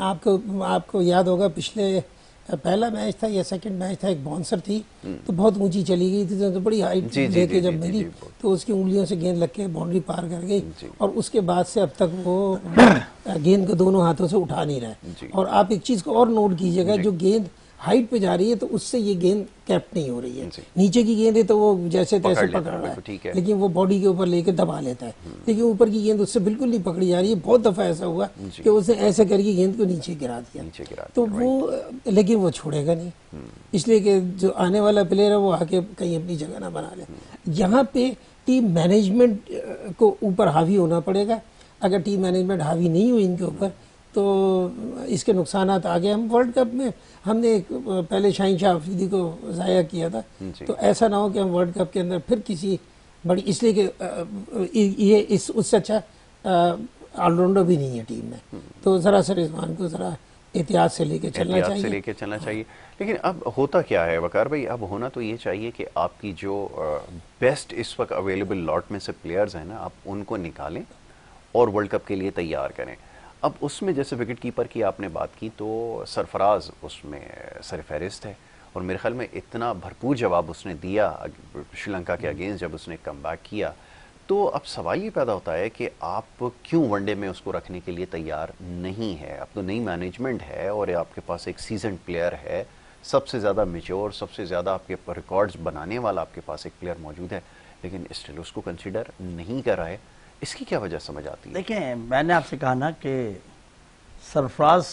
आपको याद होगा, पिछले पहला मैच था या सेकंड मैच था, एक बाउंसर थी तो बहुत ऊंची चली गई थी, तो बड़ी हाइट लेके जब मिली तो उसकी उंगलियों से गेंद लग के बाउंड्री पार कर गई, और उसके बाद से अब तक वो गेंद को दोनों हाथों से उठा नहीं रहे। और आप एक चीज को और नोट कीजिएगा, जो गेंद हाइट पे जा रही है तो उससे ये गेंद कैप नहीं हो रही है, नीचे की गेंद है तो वो जैसे तैसे पकड़ रहा है, लेकिन वो बॉडी के ऊपर लेके दबा लेता है, लेकिन ऊपर की गेंद उससे बिल्कुल नहीं पकड़ी जा रही है। बहुत दफा ऐसा हुआ कि उसने ऐसे करके गेंद को नीचे गिरा दिया, तो वो, लेकिन वो छोड़ेगा नहीं, इसलिए कि जो आने वाला प्लेयर है वो आके कहीं अपनी जगह ना बना ले। यहाँ पे टीम मैनेजमेंट को ऊपर हावी होना पड़ेगा, अगर टीम मैनेजमेंट हावी नहीं हुई इनके ऊपर तो इसके नुकसानात आ गए। हम वर्ल्ड कप में हमने पहले शाहीन शाह अफरीदी को ज़ाया किया था, तो ऐसा ना हो कि हम वर्ल्ड कप के अंदर फिर किसी बड़ी, इसलिए कि ये उससे अच्छा ऑलराउंडर भी नहीं है टीम में, तो ज़रा सा रिजवान को ज़रा एहतियात से लेके चलना चाहिए। लेकिन अब होता क्या है वकार भाई, अब होना तो ये चाहिए कि आपकी जो बेस्ट इस वक्त अवेलेबल लॉट में से प्लेयर्स हैं ना, आप उनको निकालें और वर्ल्ड कप के लिए तैयार करें। अब उसमें जैसे विकेट कीपर की आपने बात की तो सरफराज उसमें सरफहरिस्त है, और मेरे ख्याल में इतना भरपूर जवाब उसने दिया श्रीलंका के अगेंस्ट जब उसने कमबैक किया। तो अब सवाल ये पैदा होता है कि आप क्यों वनडे में उसको रखने के लिए तैयार नहीं है। अब तो नई मैनेजमेंट है और आपके पास एक सीजन प्लेयर है, सबसे ज़्यादा मेच्योर, सबसे ज़्यादा आपके रिकॉर्ड्स बनाने वाला आपके पास एक प्लेयर मौजूद है, लेकिन स्टिल उसको कंसीडर नहीं कर रहा है। इसकी क्या वजह समझ आती है? देखिए, मैंने आपसे कहा ना कि सरफराज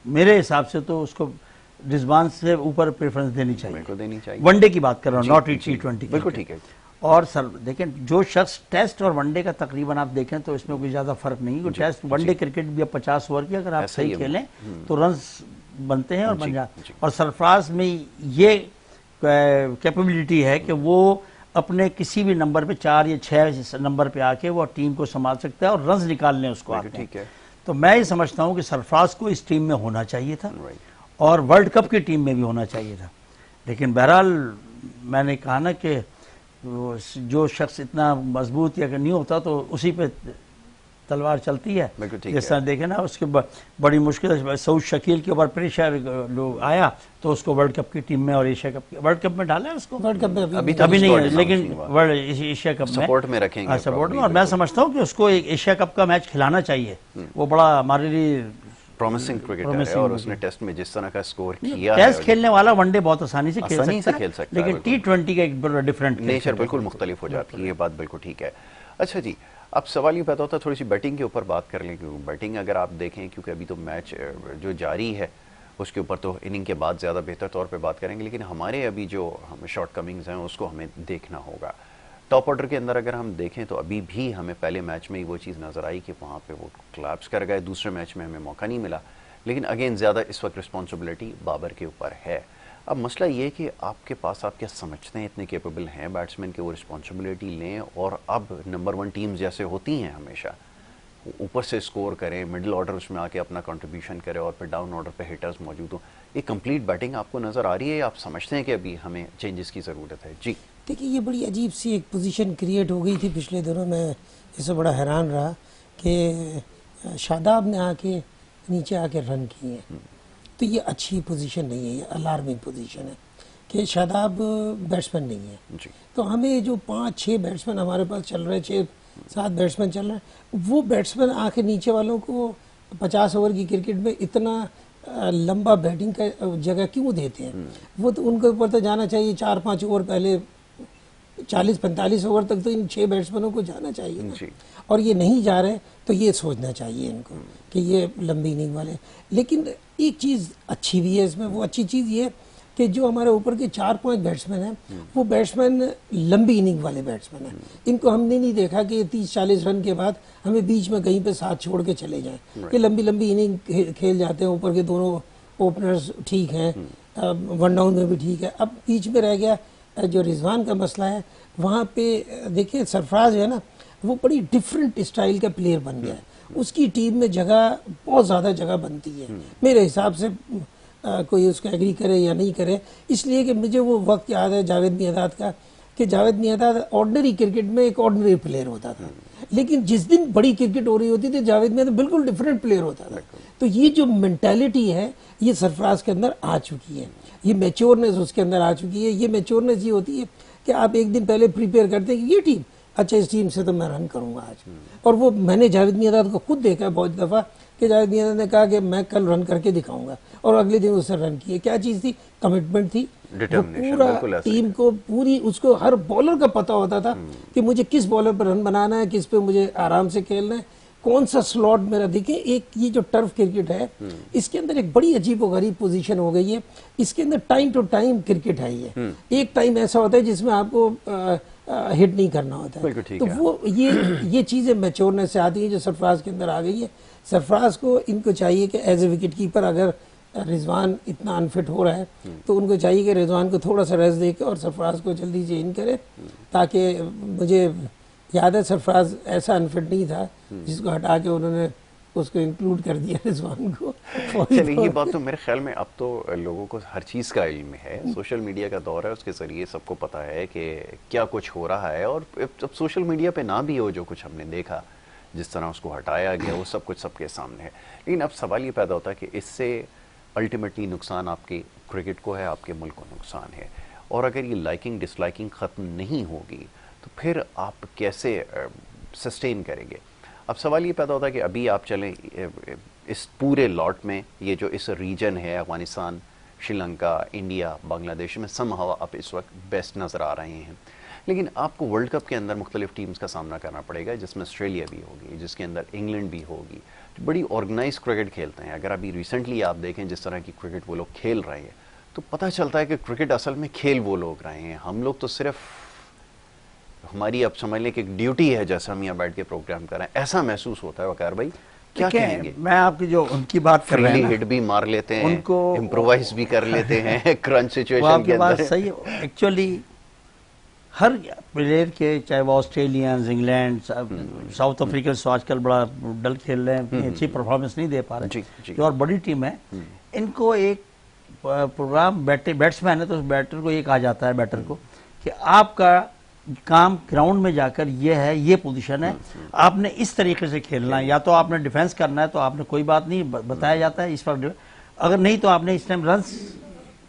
मेरे हिसाब से तो उसको रिजवान से ऊपर प्रेफरेंस देनी चाहिए। वनडे की बात कर रहा हूँ, नॉट T20। बिल्कुल ठीक है। और सर देखें, जो शख्स टेस्ट और वनडे का तकरीबन आप देखें तो इसमें कोई ज्यादा फर्क नहीं है। टेस्ट वनडे क्रिकेट भी अब 50 ओवर की अगर आप सही खेलें तो रन्स बनते हैं और बन जाते। और सरफराज में ये कैपेबिलिटी है कि वो अपने किसी भी नंबर पे 4 या 6 नंबर पे आके वो टीम को संभाल सकता है और रन्स निकालने उसको आते हैं। तो मैं ये समझता हूँ कि सरफराज को इस टीम में होना चाहिए था और वर्ल्ड कप की टीम में भी होना चाहिए था। लेकिन बहरहाल मैंने कहा ना कि जो शख्स इतना मजबूत या नहीं होता तो उसी पे तलवार चलती है। जिस तरह देखे ना, उसके बड़ी मुश्किल सऊद शकील के ऊपर प्रेशर लोग आया तो उसको वर्ल्ड कप की टीम में और एशिया कप वर्ल्ड कप में डाला है उसको। वर्ल्ड कप में अभी नहीं है, लेकिन वर्ल्ड एशिया कप में सपोर्ट में रखेंगे। सपोर्ट में। और मैं समझता हूँ कि उसको एक एशिया कप का मैच खिलाना चाहिए। वो बड़ा हमारे लिए प्रॉमिसिंग क्रिकेटर है और उसने टेस्ट में जिस तरह का स्कोर किया है। टेस्ट खेलने वाला वनडे बहुत आसानी से खेल सकता है, लेकिन T20 का एक बड़ा डिफरेंट नेचर बिल्कुल मुख्तलिफ हो जाती है। ये बात बिल्कुल ठीक है। अच्छा जी, अब सवाल ये पैदा होता है थोड़ी सी बैटिंग के ऊपर बात कर लें, क्योंकि बैटिंग अगर आप देखें, क्योंकि अभी तो मैच जो जारी है उसके ऊपर तो इनिंग के बाद ज़्यादा बेहतर तौर पे बात करेंगे, लेकिन हमारे अभी जो हम शॉर्ट कमिंग्स हैं उसको हमें देखना होगा। टॉप ऑर्डर के अंदर अगर हम देखें तो अभी भी हमें पहले मैच में ही वो चीज़ नज़र आई कि वहाँ पे वो क्लैप्स कर गए, दूसरे मैच में हमें मौका नहीं मिला। लेकिन अगेन ज़्यादा इस वक्त रिस्पॉन्सिबिलिटी बाबर के ऊपर है। अब मसला ये कि आपके पास आप क्या समझते हैं इतने कैपेबल हैं बैट्समैन के वो रिस्पॉन्सिबिलिटी लें और अब नंबर 1 टीम्स जैसे होती हैं हमेशा ऊपर से स्कोर करें, मिडिल ऑर्डर उसमें आके अपना कंट्रीब्यूशन करें और फिर डाउन ऑर्डर पे हिटर्स मौजूद हो। ये कंप्लीट बैटिंग आपको नज़र आ रही है या आप समझते हैं कि अभी हमें चेंजेस की ज़रूरत है? जी देखिए, ये बड़ी अजीब सी एक पोजीशन क्रिएट हो गई थी पिछले दिनों में। इससे बड़ा हैरान रहा कि शादाब ने आके नीचे आके रन किए हैं। तो ये अच्छी पोजीशन नहीं है, ये अलार्मिंग पोजीशन है कि शादाब बैट्समैन नहीं है जी। तो हमें जो 5-6 बैट्समैन हमारे पास चल रहे, 6-7 बैट्समैन चल रहे हैं, वो बैट्समैन आके नीचे वालों को 50 ओवर की क्रिकेट में इतना लंबा बैटिंग का जगह क्यों देते हैं? वो तो उनके ऊपर तो जाना चाहिए 4-5 ओवर पहले, 40-45 ओवर तक तो इन 6 बैट्समैनों को जाना चाहिए ना। और ये नहीं जा रहे तो ये सोचना चाहिए इनको कि ये लंबी इनिंग वाले। लेकिन एक चीज़ अच्छी भी है इसमें, वो अच्छी चीज़ ये कि जो हमारे ऊपर के 4-5 बैट्समैन हैं वो बैट्समैन लंबी इनिंग वाले बैट्समैन हैं। इनको हमने नहीं देखा कि 30-40 रन के बाद हमें बीच में कहीं पे साथ छोड़ के चले जाएं। ये लंबी लंबी इनिंग खेल जाते हैं। ऊपर के दोनों ओपनर्स ठीक हैं, वन डाउन में भी ठीक है। अब बीच में रह गया जो रिजवान का मसला है, वहाँ पे देखिए सरफराज है ना, वो बड़ी डिफरेंट स्टाइल का प्लेयर बन गया है। उसकी टीम में जगह, बहुत ज़्यादा जगह बनती है मेरे हिसाब से। कोई उसको एग्री करे या नहीं करे, इसलिए कि मुझे वो वक्त याद है जावेद मियांदाद का कि जावेद मियांदाद ऑर्डिनरी क्रिकेट में एक ऑर्डिनरी प्लेयर होता था, लेकिन जिस दिन बड़ी क्रिकेट हो रही होती थी जावेद मियांदाद बिल्कुल डिफरेंट प्लेयर होता था। तो ये जो मेंटालिटी है ये सरफराज के अंदर आ चुकी है, ये मैच्योरनेस उसके अंदर आ चुकी है। ये मैच्योरनेस ये होती है कि आप एक दिन पहले प्रिपेयर करते हैं कि ये टीम, अच्छा इस टीम से तो मैं रन करूंगा आज। और वो मैंने जावेद मियांदाद को खुद देखा है बहुत दफ़ा कि जावेद मियांदाद ने कहा कि मैं कल रन करके दिखाऊंगा और अगले दिन उससे रन किए। क्या चीज़ थी? कमिटमेंट थी। वो पूरा टीम को पूरी उसको हर बॉलर का पता होता था कि मुझे किस बॉलर पर रन बनाना है, किस पे मुझे आराम से खेलना है, कौन सा स्लॉट मेरा। देखिए एक ये जो टर्फ क्रिकेट है इसके अंदर एक बड़ी अजीब और गरीब पोजीशन हो गई है। इसके अंदर टाइम टू टाइम क्रिकेट है। ये एक टाइम ऐसा होता है जिसमें आपको हिट नहीं करना होता है। तो वो ये चीज़ें मैच्योरनेस से आती है जो सरफराज के अंदर आ गई है। सरफराज को इनको चाहिए कि एज ए विकेट कीपर अगर रिजवान इतना अनफिट हो रहा है तो उनको चाहिए कि रिजवान को थोड़ा सा रेस्ट दे के और सरफराज को जल्दी से इन करे, ताकि मुझे याद है सरफराज ऐसा अनफिट नहीं था जिसको हटा के उन्होंने उसको इंक्लूड कर दिया रिजवान को। चलिए, ये बात तो मेरे ख्याल में अब तो लोगों को हर चीज़ का इल्म है, सोशल मीडिया का दौर है, उसके ज़रिए सबको पता है कि क्या कुछ हो रहा है। और जब सोशल मीडिया पे ना भी हो, जो कुछ हमने देखा, जिस तरह उसको हटाया गया, वो सब कुछ सबके सामने है। लेकिन अब सवाल ये पैदा होता है कि इससे अल्टीमेटली नुकसान आपके क्रिकेट को है, आपके मुल्क को नुकसान है। और अगर ये लाइकिंग डिसलाइकिंग ख़त्म नहीं होगी तो फिर आप कैसे सस्टेन करेंगे? अब सवाल ये पैदा होता है कि अभी आप चलें इस पूरे लॉट में, ये जो इस रीजन है, अफगानिस्तान, श्रीलंका, इंडिया, बांग्लादेश में समहाउ आप इस वक्त बेस्ट नज़र आ रहे हैं। लेकिन आपको वर्ल्ड कप के अंदर मुख्तलिफ टीम्स का सामना करना पड़ेगा, जिसमें ऑस्ट्रेलिया भी होगी, जिसके अंदर इंग्लैंड भी होगी, तो बड़ी ऑर्गेनाइज क्रिकेट खेलते हैं। अगर अभी रिसेंटली आप देखें जिस तरह की क्रिकेट वो लोग खेल रहे हैं, तो पता चलता है कि क्रिकेट असल में खेल वो लोग रहे हैं। हम लोग तो सिर्फ, हमारी अब समझ लें कि एक ड्यूटी है, जैसे हम यहाँ बैठ के प्रोग्राम कर रहे हैं, ऐसा महसूस होता है। वकार भाई क्या कहेंगे? मैं आपकी जो उनकी बात कर रहे हैं, हिट भी मार लेते हैं, उनको इम्प्रोवाइज भी कर लेते हैं क्रंच सिचुएशन के अंदर। सही है। एक्चुअली हर प्लेयर के, चाहे वो ऑस्ट्रेलियंस, इंग्लैंड, साउथ अफ्रीकन तो आजकल बड़ा डल खेल रहे हैं, अच्छी परफॉर्मेंस नहीं दे पा रहे, जो और बड़ी टीम है, इनको एक प्रोग्राम बैट्समैन है तो उस बैटर को ये कहा जाता है, बैटर को, कि आपका काम ग्राउंड में जाकर ये है, ये पोजीशन है, आपने इस तरीके से खेलना है। या तो आपने डिफेंस करना है तो आपने, कोई बात नहीं, बताया जाता है इस पर, अगर नहीं तो आपने इस टाइम रन,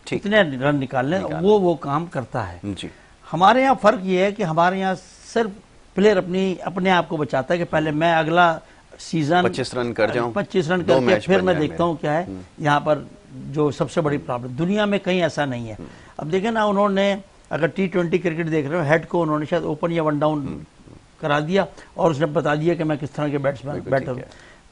कितने रन निकालने, वो काम करता है जी। हमारे यहाँ फर्क ये है कि हमारे यहाँ सिर्फ प्लेयर अपने आप को बचाता है कि पहले मैं अगला सीजन 25 रन कर जाऊं, 25 रन करके फिर मैं देखता हूँ क्या है। यहाँ पर जो सबसे बड़ी प्रॉब्लम, दुनिया में कहीं ऐसा नहीं है। अब देखें ना, उन्होंने अगर T20 क्रिकेट देख रहे हो, हेड को उन्होंने शायद ओपन या वन डाउन करा दिया और उसने बता दिया कि मैं किस तरह के बैटर हूँ।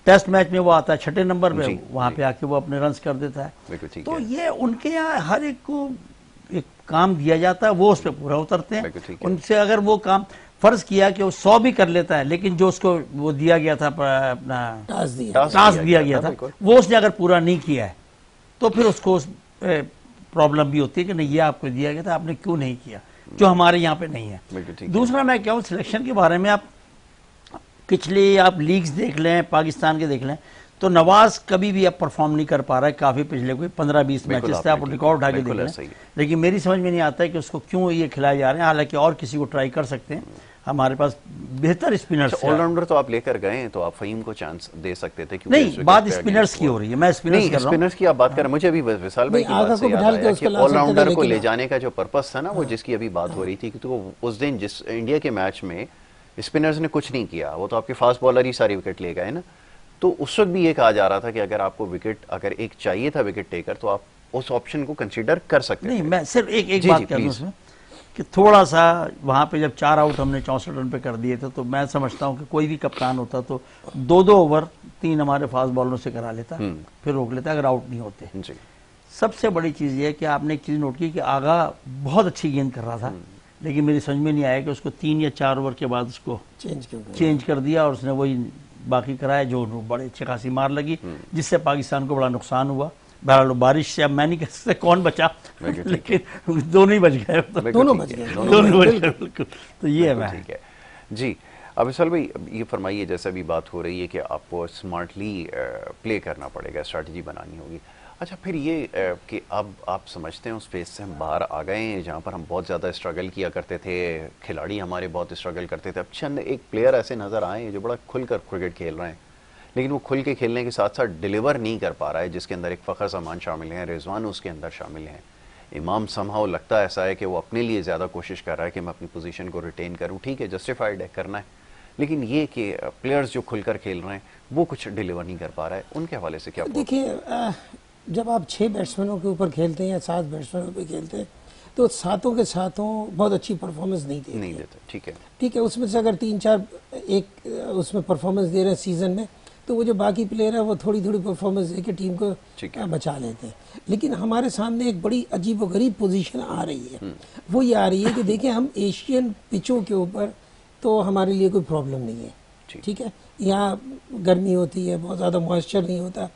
टेस्ट मैच में वो आता है 6ठे नंबर पे, वहां पे आके वो अपने रन्स कर देता है। तो ये उनके यहाँ हर एक को एक काम दिया जाता है, वो उस पर पूरा उतरते हैं। उनसे अगर वो काम फर्ज किया कि वो 100 भी कर लेता है, लेकिन जो उसको वो दिया गया था, अपना टास्क दिया गया था, वो उसने अगर पूरा नहीं किया है तो फिर उसको प्रॉब्लम भी होती है कि नहीं, ये आपको दिया गया था, आपने क्यों नहीं किया, जो हमारे यहाँ पे नहीं है। दूसरा मैं कहूँ सिलेक्शन के बारे में, आप पिछले आप लीग्स देख लें, पाकिस्तान के देख लें, तो नवाज कभी भी अब परफॉर्म नहीं कर पा रहा है। काफी पिछले कोई 15-20 मैचेस थे, आप रिकॉर्ड उठा के देख लें, लेकिन मेरी समझ में नहीं आता है कि उसको क्यों ये खिलाए जा रहे हैं। हालांकि और किसी को ट्राई कर सकते हैं, हमारे पास बेहतर स्पिनर्स। ऑलराउंडर तो आप लेकर गए हैं, तो आप फहीम को चांस दे सकते थे। नहीं, बात स्पिनर्स की हो रही है, मैं स्पिनर्स कर रहा हूं। स्पिनर्स की आप बात कर रहे हैं, मुझे अभी विशाल भाई की बात से याद आया कि ऑलराउंडर को ले जाने का जो पर्पस था ना, वो जिसकी अभी बात हो रही थी, कि तो उस दिन जिस इंडिया के मैच में स्पिनर्स ने कुछ नहीं किया, वो तो आपके फास्ट बॉलर ही सारी विकेट ले गए ना। तो उस वक्त भी ये कहा जा रहा था कि अगर आपको विकेट, अगर एक चाहिए था विकेट टेकर, तो आप उस ऑप्शन को कंसीडर कर सकते थे। नहीं, मैं सिर्फ एक बात कर दूं उसमें, कि थोड़ा सा वहां पे जब 4 आउट हमने 64 रन पे कर दिए थे, तो मैं समझता हूं कि कोई भी कप्तान होता तो 2-2 ओवर 3 हमारे फास्ट बॉलरों से करा लेता, फिर रोक लेता अगर आउट नहीं होते जी। सबसे बड़ी चीज ये है कि आपने एक चीज नोट की कि आगा बहुत अच्छी गेंद कर रहा था, लेकिन मेरी समझ में नहीं आया कि उसको 3 या 4 ओवर के बाद उसको चेंज कर दिया और उसने वही बाकी कराया, जो बड़े अच्छी खासी मार लगी, जिससे पाकिस्तान को बड़ा नुकसान हुआ। बहरहाल बारिश से अब मैं नहीं कह सकता कौन बचा, लेकिन दोनों ही बच गए, दोनों बच गए बिल्कुल। तो ये है ठीक है जी। अब विशाल भाई ये फरमाइए, जैसे अभी बात हो रही है कि आपको स्मार्टली प्ले करना पड़ेगा, स्ट्रैटेजी बनानी होगी। अच्छा, फिर ये कि अब आप समझते हैं उस फेज से हम बाहर आ गए हैं जहाँ पर हम बहुत ज़्यादा स्ट्रगल किया करते थे, खिलाड़ी हमारे बहुत स्ट्रगल करते थे। अब चंद एक प्लेयर ऐसे नज़र आए हैं जो बड़ा खुलकर क्रिकेट खेल रहे हैं, लेकिन वो खुल के खेलने के साथ साथ डिलीवर नहीं कर पा रहा है, जिसके अंदर एक फ़खर ज़मान शामिल हैं, रिजवान उसके अंदर शामिल हैं, इमाम समहाउ लगता ऐसा है कि वो अपने लिए ज़्यादा कोशिश कर रहा है कि मैं अपनी पोजीशन को रिटेन करूँ। ठीक है, जस्टिफाइड है, करना है, लेकिन ये कि प्लेयर्स जो खुलकर खेल रहे हैं वो कुछ डिलीवर नहीं कर पा रहा है, उनके हवाले से क्या? देखिए, जब आप 6 बैट्समैनों के ऊपर खेलते हैं या 7 बैट्समैनों पे खेलते हैं, तो सातों के सातों बहुत अच्छी परफॉर्मेंस नहीं देते। ठीक है, उसमें से अगर 3-4 एक उसमें परफॉर्मेंस दे रहे हैं सीजन में, तो वो जो बाकी प्लेयर है वो थोड़ी थोड़ी परफॉर्मेंस देके टीम को बचा लेते हैं। लेकिन हमारे सामने एक बड़ी अजीब व गरीब पोजीशन आ रही है, वो ये आ रही है कि देखिए, हम एशियन पिचों के ऊपर तो हमारे लिए कोई प्रॉब्लम नहीं है, ठीक है, यहाँ गर्मी होती है, बहुत ज़्यादा मॉइस्चर नहीं होता।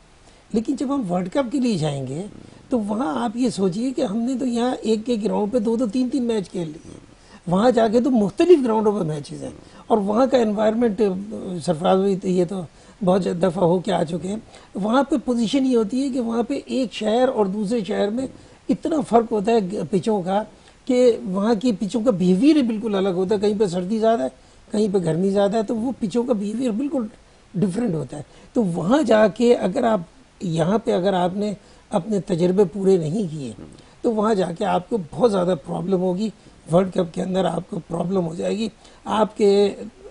लेकिन जब हम वर्ल्ड कप के लिए जाएंगे तो वहाँ आप ये सोचिए कि हमने तो यहाँ एक ग्राउंड पे 2-2, 3-3 मैच खेल लिए। वहाँ जाके तो मुख्तलिफ ग्राउंडों पर मैचेस हैं और वहाँ का एनवायरनमेंट, सरफराज भाई तो ये तो बहुत दफ़ा हो के आ चुके हैं, वहाँ पे पोजीशन ये होती है कि वहाँ पे एक शहर और दूसरे शहर में इतना फ़र्क होता है पिचों का कि वहाँ की पिचों का बिहेवियर बिल्कुल अलग होता है। कहीं पे सर्दी ज़्यादा है, कहीं पे गर्मी ज़्यादा है, तो वो पिचों का बिहेवियर बिल्कुल डिफरेंट होता है। तो वहाँ जाके अगर आप यहाँ पे अगर आपने अपने तजर्बे पूरे नहीं किए तो वहाँ जाके आपको बहुत ज़्यादा प्रॉब्लम होगी। वर्ल्ड कप के अंदर आपको प्रॉब्लम हो जाएगी। आपके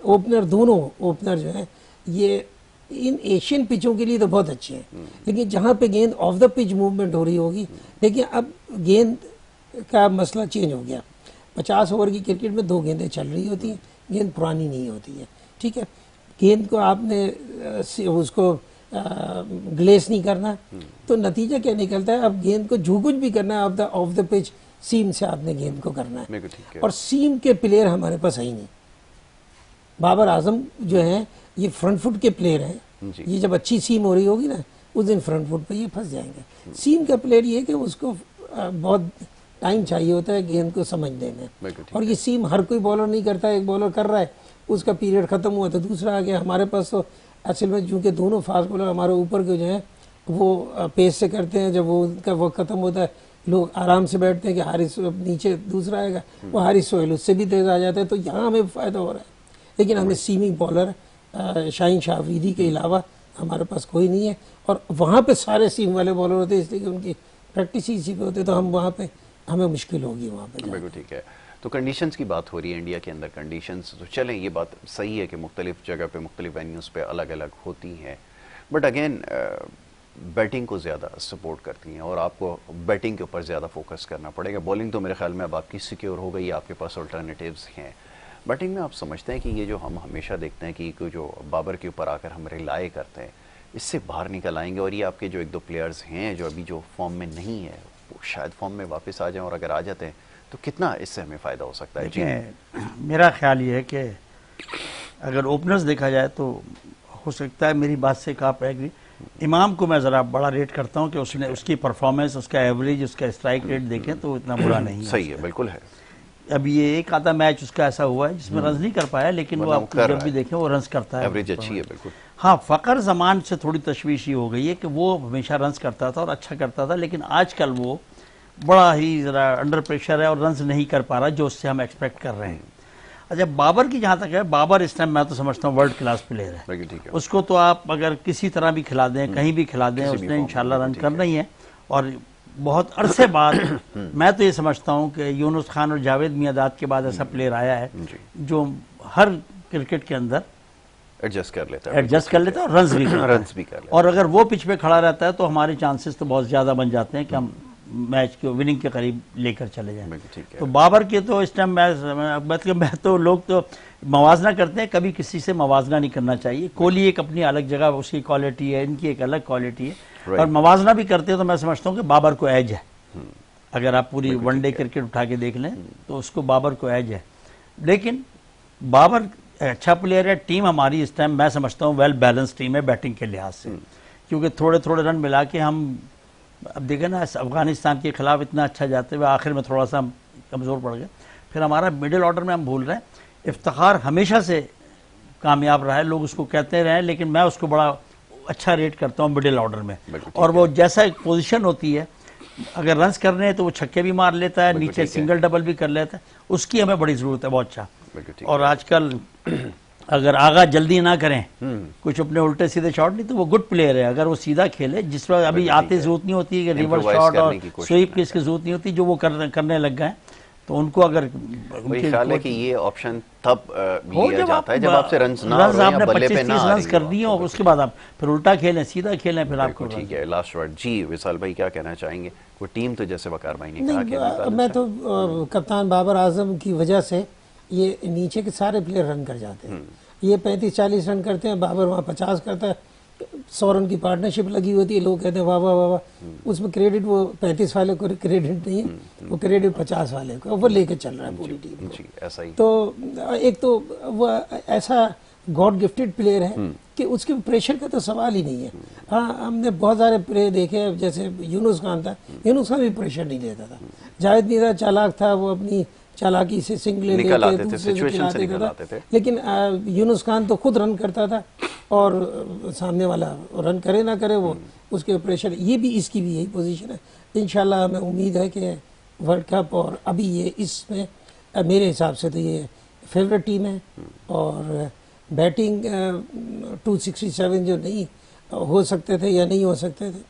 ओपनर, दोनों ओपनर जो हैं ये इन एशियन पिचों के लिए तो बहुत अच्छे हैं, लेकिन जहाँ पे गेंद ऑफ द पिच मूवमेंट हो रही होगी, देखिए अब गेंद का मसला चेंज हो गया। 50 ओवर की क्रिकेट में 2 गेंदें चल रही होती हैं, गेंद पुरानी नहीं होती है, ठीक है। गेंद को आपने उसको ग्लेस नहीं करना, तो नतीजा क्या निकलता है, अब गेंद को जो कुछ भी करना है ऑफ द पिच सीम से आपने गेंद को करना है, और सीम के प्लेयर हमारे पास है ही नहीं। बाबर आजम जो है ये फ्रंट फुट के प्लेयर हैं, ये जब अच्छी सीम हो रही होगी ना उस दिन फ्रंट फुट पे ये फंस जाएंगे। सीम का प्लेयर ये है कि उसको बहुत टाइम चाहिए होता है गेंद को समझने में, और ये सीम हर कोई बॉलर नहीं करता है। एक बॉलर कर रहा है, उसका पीरियड खत्म हुआ तो दूसरा आ गया। हमारे पास तो असल में चूँकि दोनों फास्ट बॉलर हमारे ऊपर के जो हैं वो पेस से करते हैं, जब वो उनका वक्त खत्म होता है लोग आराम से बैठते हैं कि हारिस नीचे दूसरा आएगा, वो हारिस सोहेल उससे भी तेज आ जाता है, तो यहाँ हमें फ़ायदा हो रहा है। लेकिन हमें सीमिंग बॉलर शाहीन शाह अफरीदी के अलावा हमारे पास कोई नहीं है, और वहाँ पे सारे सीम वाले बॉलर होते हैं, इसलिए कि उनकी प्रैक्टिस ही इसी पे होते, तो हम वहाँ पे हमें मुश्किल होगी वहाँ पे। बिल्कुल ठीक है। तो कंडीशंस की बात हो रही है इंडिया के अंदर, कंडीशंस तो चलें, ये बात सही है कि मुख्तलिफ जगह पे मुख्तलिफ वेन्यूज़ पे अलग अलग होती हैं, बट अगेन बैटिंग को ज़्यादा सपोर्ट करती हैं और आपको बैटिंग के ऊपर ज़्यादा फोकस करना पड़ेगा। बॉलिंग तो मेरे ख्याल में अब आपकी सिक्योर हो गई, आपके पास अल्टरनेटिव्स हैं। बैटिंग में आप समझते हैं कि ये जो हम हमेशा देखते हैं कि जो बाबर के ऊपर आकर हम रिलाई करते हैं, इससे बाहर निकल आएंगे, और ये आपके जो 1-2 प्लेयर्स हैं जो अभी जो फॉर्म में नहीं है वो शायद फॉर्म में वापस आ जाएं, और अगर आ जाते हैं तो कितना इससे हमें फ़ायदा हो सकता है? जी, मेरा ख्याल ये है कि अगर ओपनर्स देखा जाए तो हो सकता है, मेरी बात से आप एग्री, इमाम को मैं ज़रा बड़ा रेट करता हूँ कि उसने उसकी परफॉर्मेंस, उसका एवरेज, उसका स्ट्राइक रेट देखें तो इतना बुरा नहीं है। सही है, बिल्कुल है। अब ये एक आधा मैच उसका ऐसा हुआ है जिसमें रन्स नहीं कर पाया, लेकिन वो आप जब भी देखें वो रन्स करता है, एवरेज अच्छी है बिल्कुल। हाँ, फ़खर ज़मान से थोड़ी तशवीश हो गई है कि वो हमेशा रन्स करता था और अच्छा करता था, लेकिन आजकल वो बड़ा ही ज़रा अंडर प्रेशर है और रन्स नहीं कर पा रहा जो उससे हम एक्सपेक्ट कर रहे हैं। अच्छा, बाबर की जहाँ तक है, बाबर इस टाइम मैं तो समझता हूँ वर्ल्ड क्लास प्लेयर है। उसको तो आप अगर किसी तरह भी खिला दें, कहीं भी खिला दें, उसने इंशाल्लाह रन करना ही है। और बहुत अरसे बाद मैं तो ये समझता हूँ कि यूनुस खान और जावेद मियादाद के बाद ऐसा प्लेयर आया है जो हर क्रिकेट के अंदर एडजस्ट कर लेता है और रन्स भी कर लेता है। और अगर वो पिच पे खड़ा रहता है तो हमारे चांसेस तो बहुत ज़्यादा बन जाते हैं कि हम मैच को विनिंग के करीब लेकर चले जाएं। तो बाबर के तो इस टाइम मतलब मैं तो लोग तो मवाजना करते हैं, कभी किसी से मवाजना नहीं करना चाहिए। कोहली एक अपनी अलग जगह उसकी क्वालिटी है, इनकी एक अलग क्वालिटी है, और मवाजना भी करते हैं तो मैं समझता हूँ कि बाबर को एज है। अगर आप पूरी वनडे क्रिकेट उठा के देख लें तो उसको बाबर को एज है। लेकिन बाबर अच्छा प्लेयर है, टीम हमारी इस टाइम मैं समझता हूँ वेल बैलेंस टीम है बैटिंग के लिहाज से, क्योंकि थोड़े थोड़े रन मिला के हम अब देखें ना, अफगानिस्तान के खिलाफ इतना अच्छा जाते हुए आखिर में थोड़ा सा कमज़ोर पड़ गए। फिर हमारा मिडिल ऑर्डर में हम भूल रहे हैं, इफ्तिखार हमेशा से कामयाब रहा है, लोग उसको कहते रहे, लेकिन मैं उसको बड़ा अच्छा रेट करता हूँ मिडिल ऑर्डर में। और वो जैसा एक पोजीशन होती है, अगर रन्स करने हैं तो वो छक्के भी मार लेता है, नीचे सिंगल डबल भी कर लेता है, उसकी हमें बड़ी ज़रूरत है, बहुत अच्छा। और आजकल अगर आगा जल्दी ना करें, कुछ अपने उल्टे सीधे शॉट नहीं, तो वो गुड प्लेयर है। अगर वो सीधा खेले, जिस पर अभी आते जरूरत नहीं होती है कि रिवर्स शॉट और स्वीप की इसकी जरूरत नहीं होती, जो वो करने लग गए, तो उनको अगर ख्याल है कि ये ऑप्शन तब लिया जाता है जब आपसे रन्स ना हो, आपने 25-30 रन्स कर दिए और उसके बाद आप फिर उल्टा खेलें, सीधा खेलें, फिर आपको ठीक है। लास्ट वर्ड जी, विशाल भाई क्या कहना चाहेंगे? वो टीम तो जैसे वकार भाई ने कहा, मैं तो कप्तान बाबर आजम की वजह से ये नीचे के सारे प्लेयर रन कर जाते हैं। ये 35-40 रन करते हैं, बाबर वहाँ 50 करता है, 100 रन की पार्टनरशिप लगी होती है, लोग कहते हैं वाह वाह वाह वाह। उसमें क्रेडिट वो 35 वाले को क्रेडिट नहीं है, वो क्रेडिट 50 वाले को, वो लेके चल रहा है पूरी टीम को। ऐसा ही तो एक तो वो ऐसा गॉड गिफ्टेड प्लेयर है कि उसके प्रेशर का तो सवाल ही नहीं है। हाँ, हमने बहुत सारे प्लेयर देखे, जैसे यूनुस खान था, यूनुस खान भी प्रेशर नहीं लेता था। जावेद मियादाद चालाक था, वो अपनी चालाकी से सिंगले निकल लेते, आते थे, दूसरे से सिचुएशन से खिलाते निकल था। आते थे। लेकिन यूनुस खान तो खुद रन करता था और सामने वाला रन करे ना करे वो उसके प्रेशर, ये भी इसकी भी यही पोजीशन है। इंशाल्लाह हमें उम्मीद है कि वर्ल्ड कप, और अभी ये इसमें मेरे हिसाब से तो ये फेवरेट टीम है। और बैटिंग 267 जो नहीं हो सकते थे या नहीं हो सकते थे,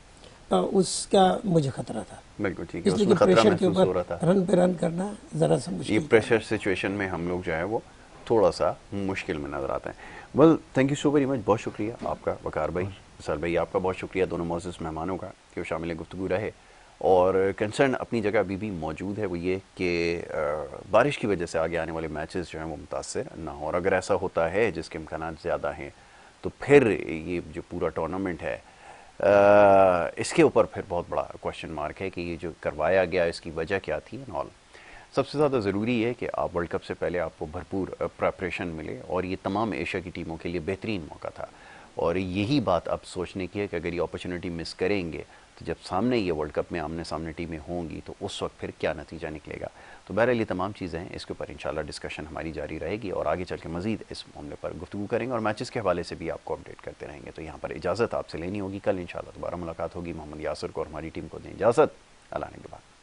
उसका मुझे खतरा था। बिल्कुल ठीक है, इसलिए उसमें कि खतरा प्रेशर के महसूस हो ऊपर रहा था। रन पे रन करना ज़रा सा ये मुश्किल। प्रेशर सिचुएशन में हम लोग जो है वो थोड़ा सा मुश्किल में नजर आते हैं। Well, thank you so very much, बहुत शुक्रिया आपका वकार भाई, सर भाई आपका बहुत शुक्रिया, दोनों मोअज़्ज़िज़ मेहमानों का कि वो शामिल गुफ्तगू रहे। और कंसर्न अपनी जगह अभी भी मौजूद है, वो ये कि बारिश की वजह से आगे आने वाले मैचेस जो हैं वो मुतासर ना हो, और अगर ऐसा होता है जिसके इम्कानात ज़्यादा हैं तो फिर ये जो पूरा टूर्नामेंट है इसके ऊपर फिर बहुत बड़ा क्वेश्चन मार्क है कि ये जो करवाया गया इसकी वजह क्या थी एंड ऑल। सबसे ज़्यादा ज़रूरी है कि आप वर्ल्ड कप से पहले आपको भरपूर प्रेपरेशन मिले, और ये तमाम एशिया की टीमों के लिए बेहतरीन मौका था। और यही बात अब सोचने की है कि अगर ये अपॉर्चुनिटी मिस करेंगे तो जब सामने ये वर्ल्ड कप में आमने सामने टीमें होंगी तो उस वक्त फिर क्या नतीजा निकलेगा। तो बहरहाल ये तमाम चीज़ें हैं, इसके ऊपर इंशाल्लाह डिस्कशन हमारी जारी रहेगी और आगे चल के मज़ीद इस मामले पर गुफ्तगू करेंगे और मैचेस के हवाले से भी आपको अपडेट करते रहेंगे। तो यहाँ पर इजाज़त आपसे लेनी होगी, कल इंशाल्लाह दोबारा मुलाकात होगी। मोहम्मद यासर को और हमारी टीम को दें इजाज़त, अल्लाह ने के बाद।